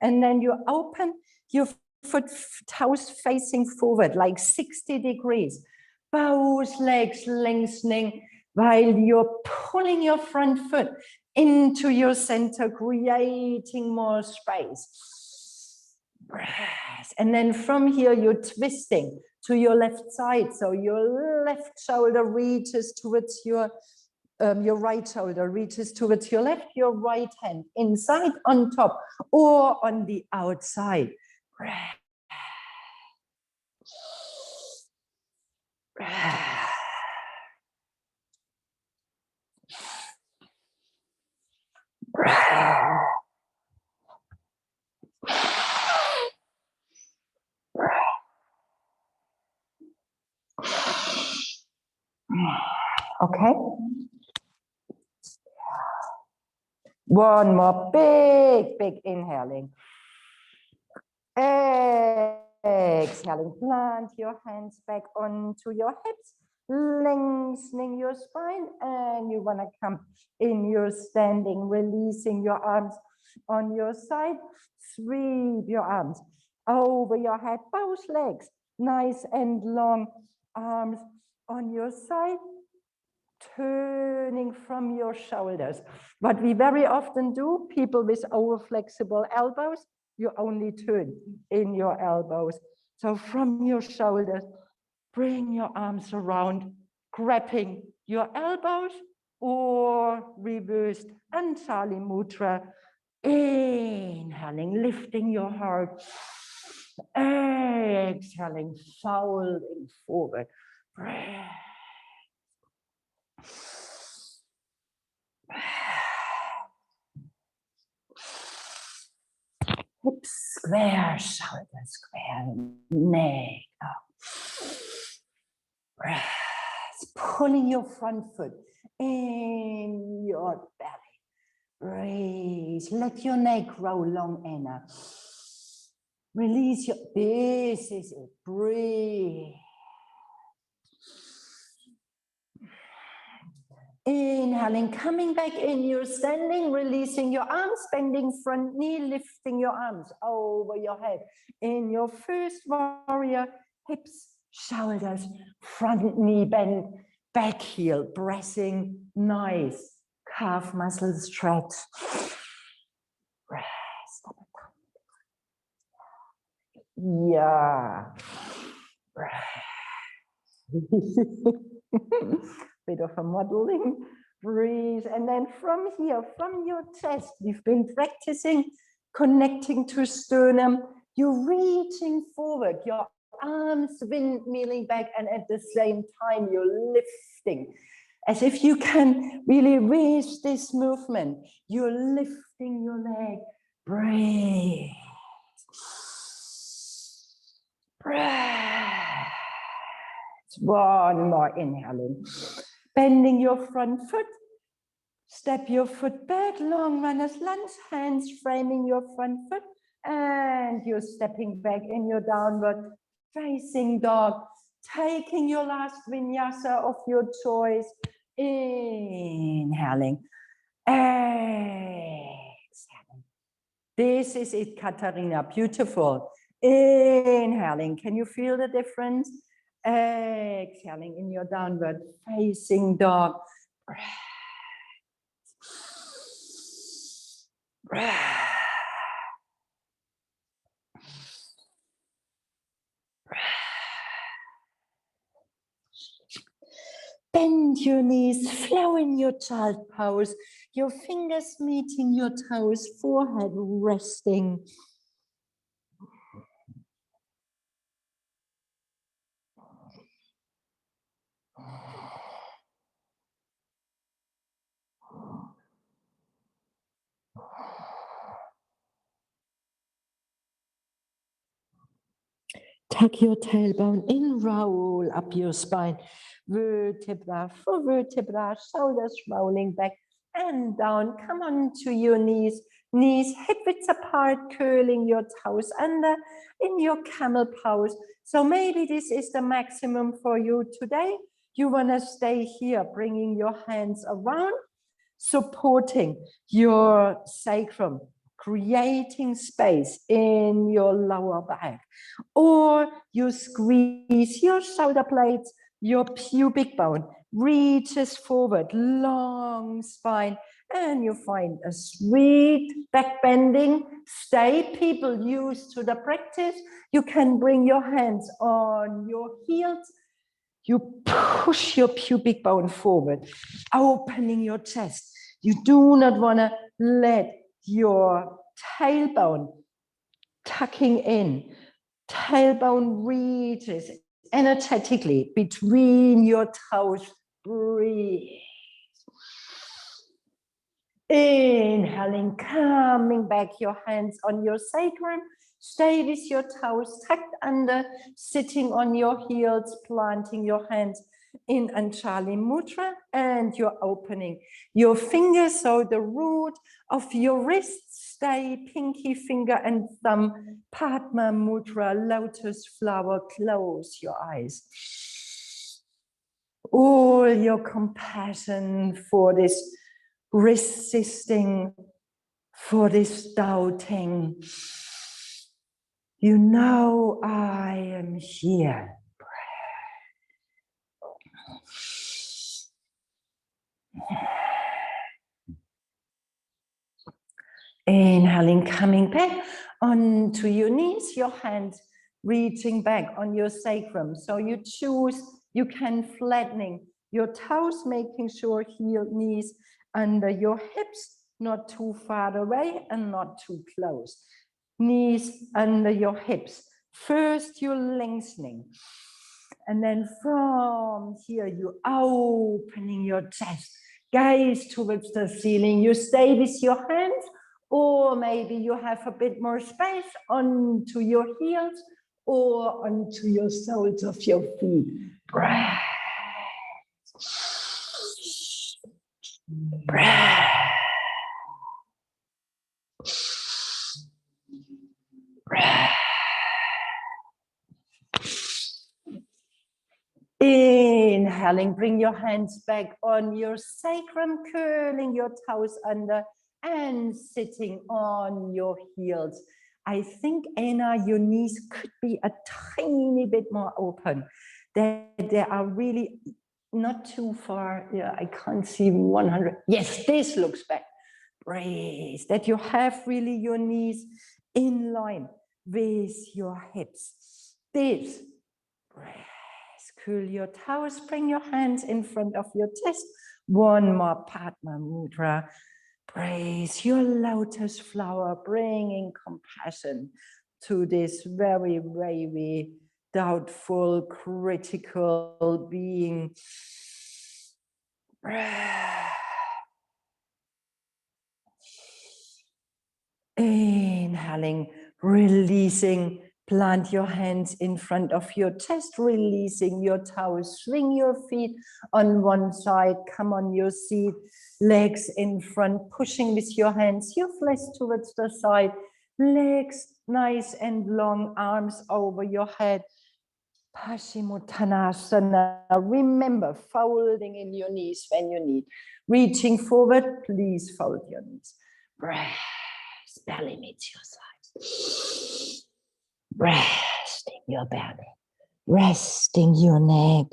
Speaker 1: and then you open your foot, toes facing forward, like 60 degrees. Both legs lengthening while you're pulling your front foot into your center, creating more space. Breath. And then from here, you're twisting to your left side. So your left shoulder reaches towards your right shoulder reaches towards your left, your right hand inside, on top, or on the outside. Breath. Breath. Breath. Okay. One more big inhaling. Exhaling, plant your hands back onto your hips, lengthening your spine, and you want to come in your standing, releasing your arms on your side. Sweep your arms over your head, both legs, nice and long, arms on your side, turning from your shoulders. What we very often do, people with over-flexible elbows, you only turn in your elbows. So from your shoulders, bring your arms around, grabbing your elbows, or reversed Anjali Mudra. Inhaling, lifting your heart. Exhaling, folding forward. Breath. Hips square, shoulder square, neck up. Breath. Pulling your front foot in your belly. Breathe. Let your neck grow long enough. Release your, this is it. Breathe. Inhaling, coming back in, you're standing, releasing your arms, bending front knee, lifting your arms over your head. In your first warrior, hips, shoulders, front knee bend, back heel pressing, nice calf muscle stretch. Rest. Yeah. Bit of a modeling. Breathe. And then from here, from your chest, we've been practicing connecting to sternum. You're reaching forward, your arms windmilling back, and at the same time, you're lifting. As if you can really raise this movement. You're lifting your leg. Breathe. Breath. One more inhaling. Bending your front foot. Step your foot back, long runners lunge, hands framing your front foot, and you're stepping back in your downward facing dog, taking your last vinyasa of your choice. Inhaling. Exhaling. This is it, Katarina. Beautiful. Inhaling. Can you feel the difference? Exhaling in your downward facing dog. Breath. Breath. Bend your knees, flow in your child pose, your fingers meeting your toes, forehead resting. Tuck your tailbone in, roll up your spine, vertebra for vertebra, shoulders rolling back and down. Come on to your knees, knees hip width apart, curling your toes under in your camel pose. So maybe this is the maximum for you today. You want to stay here, bringing your hands around, supporting your sacrum, creating space in your lower back, or you squeeze your shoulder blades, your pubic bone reaches forward, long spine, and you find a sweet back bending. Stay, people used to the practice. You can bring your hands on your heels. You push your pubic bone forward, opening your chest. You do not want to let your tailbone tucking in. Tailbone reaches energetically between your toes. Breathe. Inhaling, coming back, your hands on your sacrum. Stay with your toes tucked under, sitting on your heels, planting your hands in Anjali Mudra, and you're opening your fingers, so the root of your wrists stay pinky finger and thumb, Padma Mudra, lotus flower. Close your eyes. All your compassion for this resisting, for this doubting. You know I am here. Inhaling, coming back onto your knees, your hands reaching back on your sacrum. So you choose, you can flattening your toes, making sure heel, knees under your hips, not too far away and not too close. Knees under your hips. First, you're lengthening. And then from here, you're opening your chest, gaze towards the ceiling. You stay with your hands, or maybe you have a bit more space onto your heels or onto your soles of your feet. Breath. Breath. Breath. Inhaling, bring your hands back on your sacrum, curling your toes under and sitting on your heels. I think, Anna, your knees could be a tiny bit more open. They are really not too far. Yeah, I can't see 100. Yes, this looks better. Breathe. That you have really your knees in line with your hips. This. Breathe. Curl your toes. Bring your hands in front of your chest. One more Padma Mudra. Praise your lotus flower, bringing compassion to this very, very doubtful, critical being. Inhaling, releasing. Plant your hands in front of your chest, releasing your toes. Swing your feet on one side. Come on your seat. Legs in front, pushing with your hands. Your flesh towards the side. Legs nice and long. Arms over your head. Paschimottanasana. Remember, folding in your knees when you need. Reaching forward, please fold your knees. Breath. Belly meets your sides. Resting your belly, resting your neck.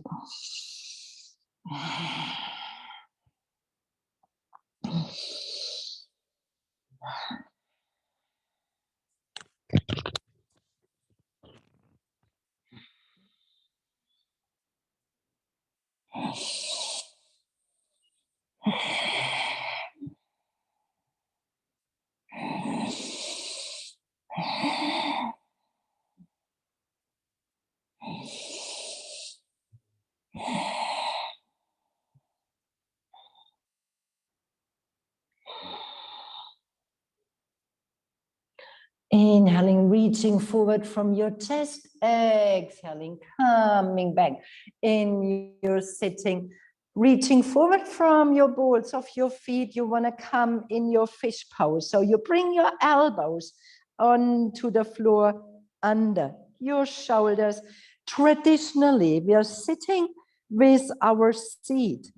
Speaker 1: Inhaling, reaching forward from your chest. Exhaling, coming back in your sitting. Reaching forward from your balls of your feet. You want to come in your fish pose. So you bring your elbows onto the floor under your shoulders. Traditionally, we are sitting with our seat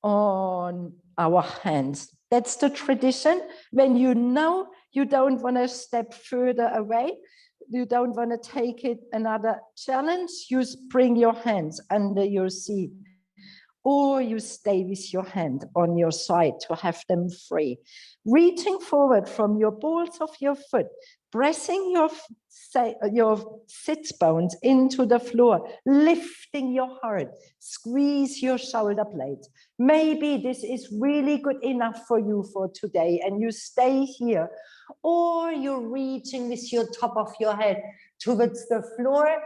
Speaker 1: on our hands. That's the tradition. When you know you don't want to step further away, you don't want to take it another challenge, you bring your hands under your seat, or you stay with your hand on your side to have them free. Reaching forward from your balls of your foot, pressing your sit bones into the floor, lifting your heart, squeeze your shoulder blades. Maybe this is really good enough for you for today and you stay here, or you're reaching with your top of your head towards the floor,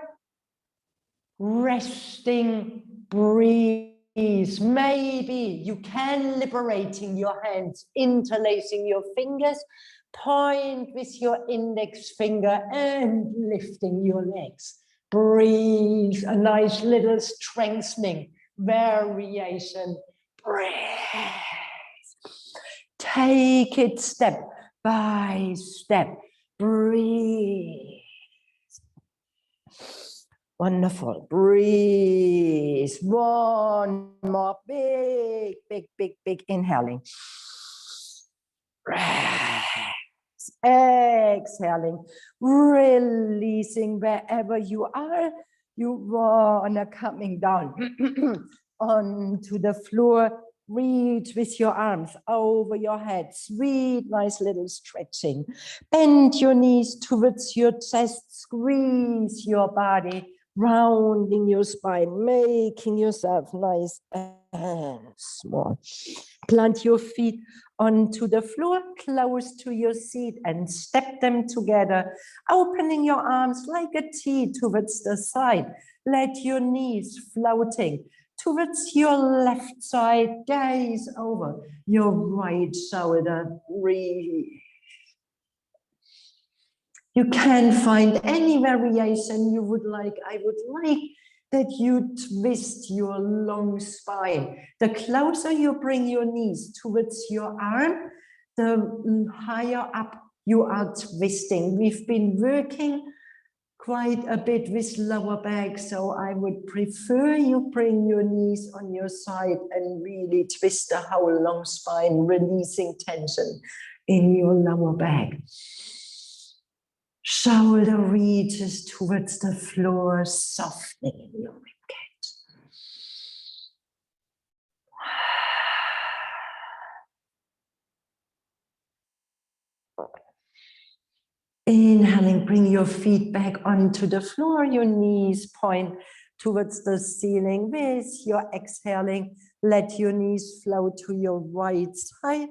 Speaker 1: resting, breathe. Maybe you can liberating your hands, interlacing your fingers, point with your index finger and lifting your legs. Breathe, a nice little strengthening variation. Breathe. Take it step by step. Breathe. Wonderful. Breathe. One more big, big, big, big inhaling. Exhaling. Releasing wherever you are. You wanna coming down onto the floor. Reach with your arms over your head. Sweet, nice little stretching. Bend your knees towards your chest. Squeeze your body. Rounding your spine, making yourself nice and small. Plant your feet onto the floor, close to your seat, and step them together, opening your arms like a T towards the side. Let your knees floating towards your left side, gaze over your right shoulder. Breathe. You can find any variation you would like. I would like that you twist your long spine. The closer you bring your knees towards your arm, the higher up you are twisting. We've been working quite a bit with lower back, so I would prefer you bring your knees on your side and really twist the whole long spine, releasing tension in your lower back. Shoulder reaches towards the floor, softening in your ribcage. Inhaling, bring your feet back onto the floor, your knees point towards the ceiling. With your exhaling, let your knees flow to your right side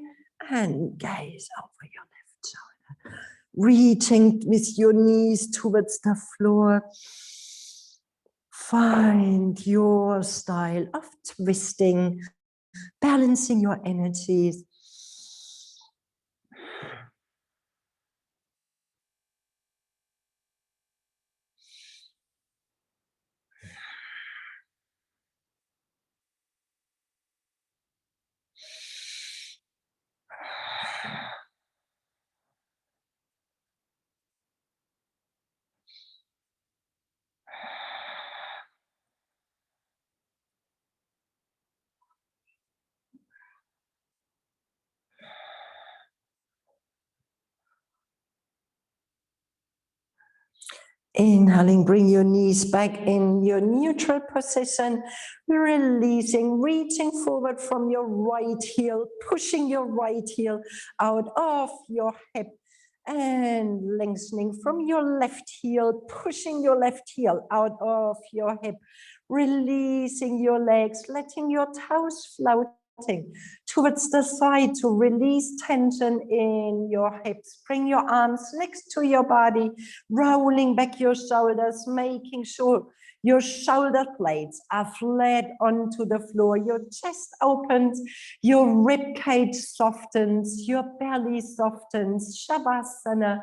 Speaker 1: and gaze over your left shoulder. Reaching with your knees towards the floor. Find your style of twisting, balancing your energies. Inhaling, bring your knees back in your neutral position, releasing, reaching forward from your right heel, pushing your right heel out of your hip and lengthening from your left heel, pushing your left heel out of your hip, releasing your legs, letting your toes float towards the side to release tension in your hips. Bring your arms next to your body, rolling back your shoulders, making sure your shoulder blades are flat onto the floor. Your chest opens, your rib cage softens, your belly softens. Shavasana,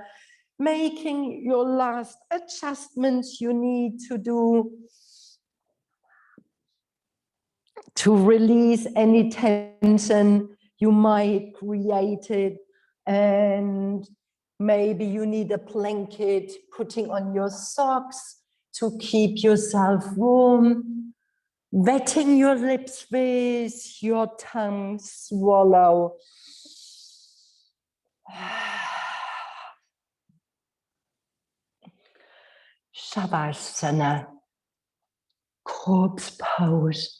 Speaker 1: making your last adjustments you need to do to release any tension you might create it, and maybe you need a blanket, putting on your socks to keep yourself warm, wetting your lips with your tongue, swallow. Shavasana, corpse pose.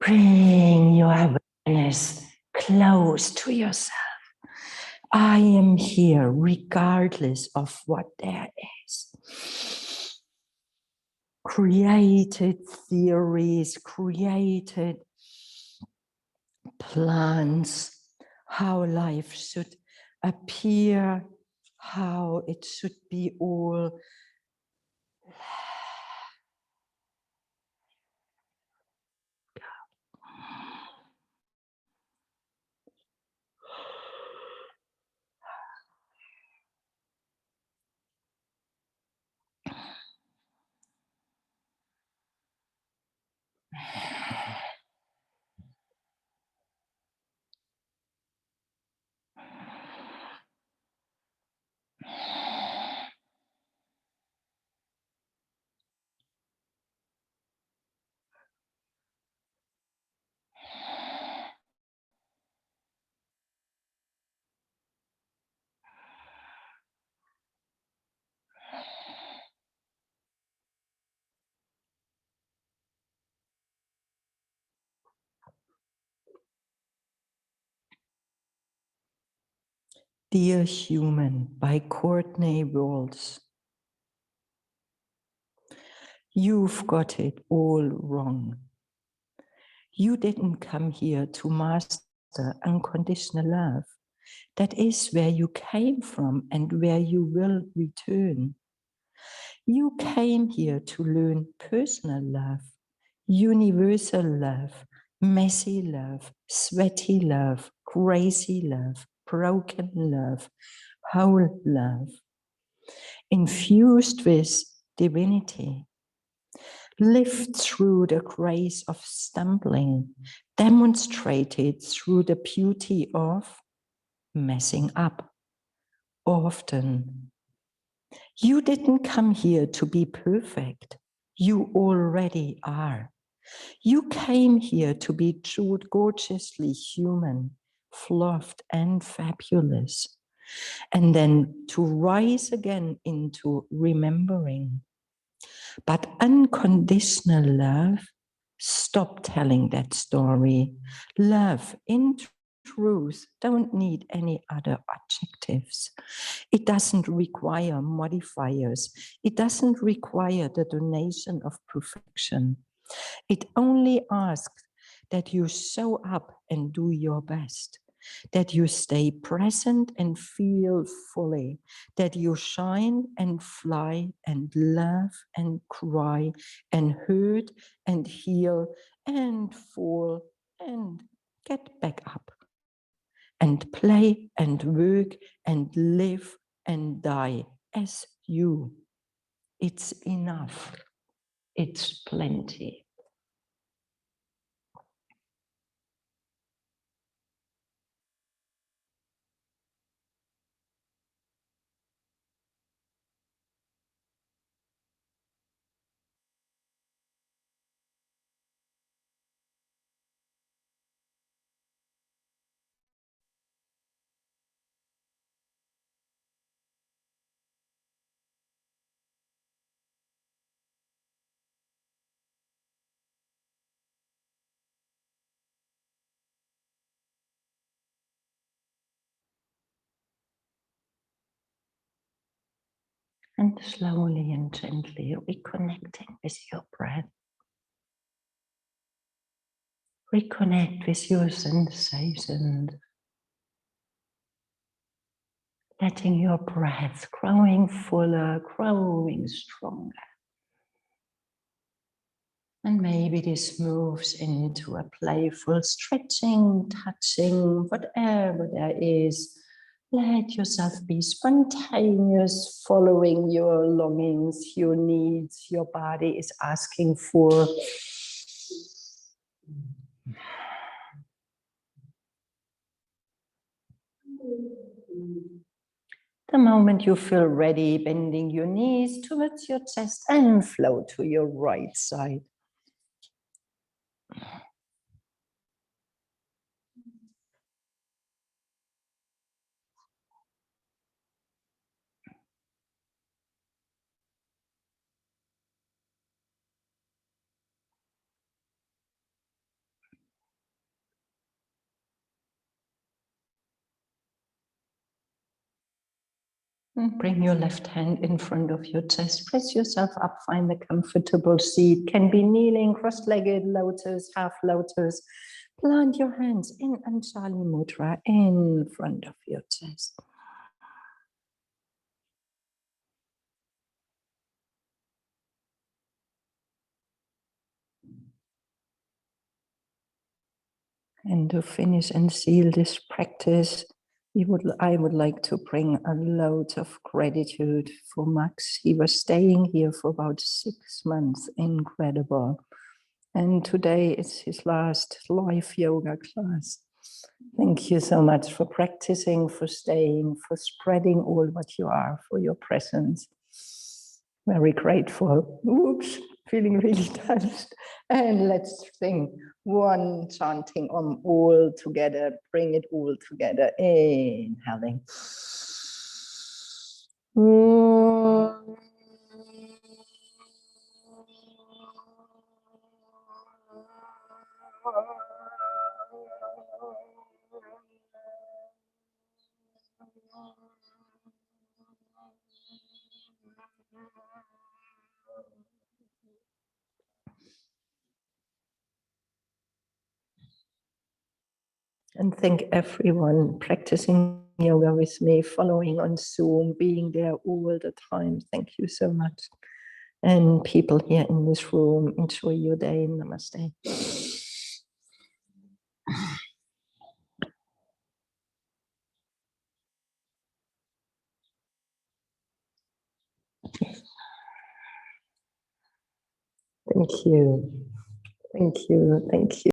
Speaker 1: Bring your awareness close to yourself. I am here regardless of what there is. Created theories, created plans, how life should appear, how it should be all. Dear Human by Courtney, Walsh. You've got it all wrong. You didn't come here to master unconditional love. That is where you came from and where you will return. You came here to learn personal love, universal love, messy love, sweaty love, crazy love, broken love, whole love, infused with divinity. Lived through the grace of stumbling, demonstrated through the beauty of messing up, often. You didn't come here to be perfect. You already are. You came here to be gorgeously human, flawed and fabulous. And then to rise again into remembering. But unconditional love, stop telling that story. Love, in truth, don't need any other adjectives. It doesn't require modifiers. It doesn't require the donation of perfection. It only asks that you show up and do your best, that you stay present and feel fully, that you shine and fly and laugh and cry and hurt and heal and fall and get back up and play and work and live and die as you. It's enough. It's plenty. And slowly and gently reconnecting with your breath. Reconnect with your sensations. Letting your breath growing fuller, growing stronger. And maybe this moves into a playful stretching, touching, whatever there is. Let yourself be spontaneous, following your longings, your needs, your body is asking for. The moment you feel ready, bending your knees towards your chest and flow to your right side. Bring your left hand in front of your chest. Press yourself up, find a comfortable seat. Can be kneeling, cross-legged, lotus, half lotus. Plant your hands in Anjali Mudra in front of your chest. And to finish and seal this practice, I would like to bring a load of gratitude for Max. He was staying here for about 6 months. Incredible. And today is his last live yoga class. Thank you so much for practicing, for staying, for spreading all what you are, for your presence. Very grateful. Oops, feeling really touched. And let's sing one chanting all together. Bring it all together. Inhaling. And thank everyone practicing yoga with me, following on Zoom, being there all the time. Thank you so much. And people here in this room, enjoy your day. Namaste. Thank you. Thank you. Thank you.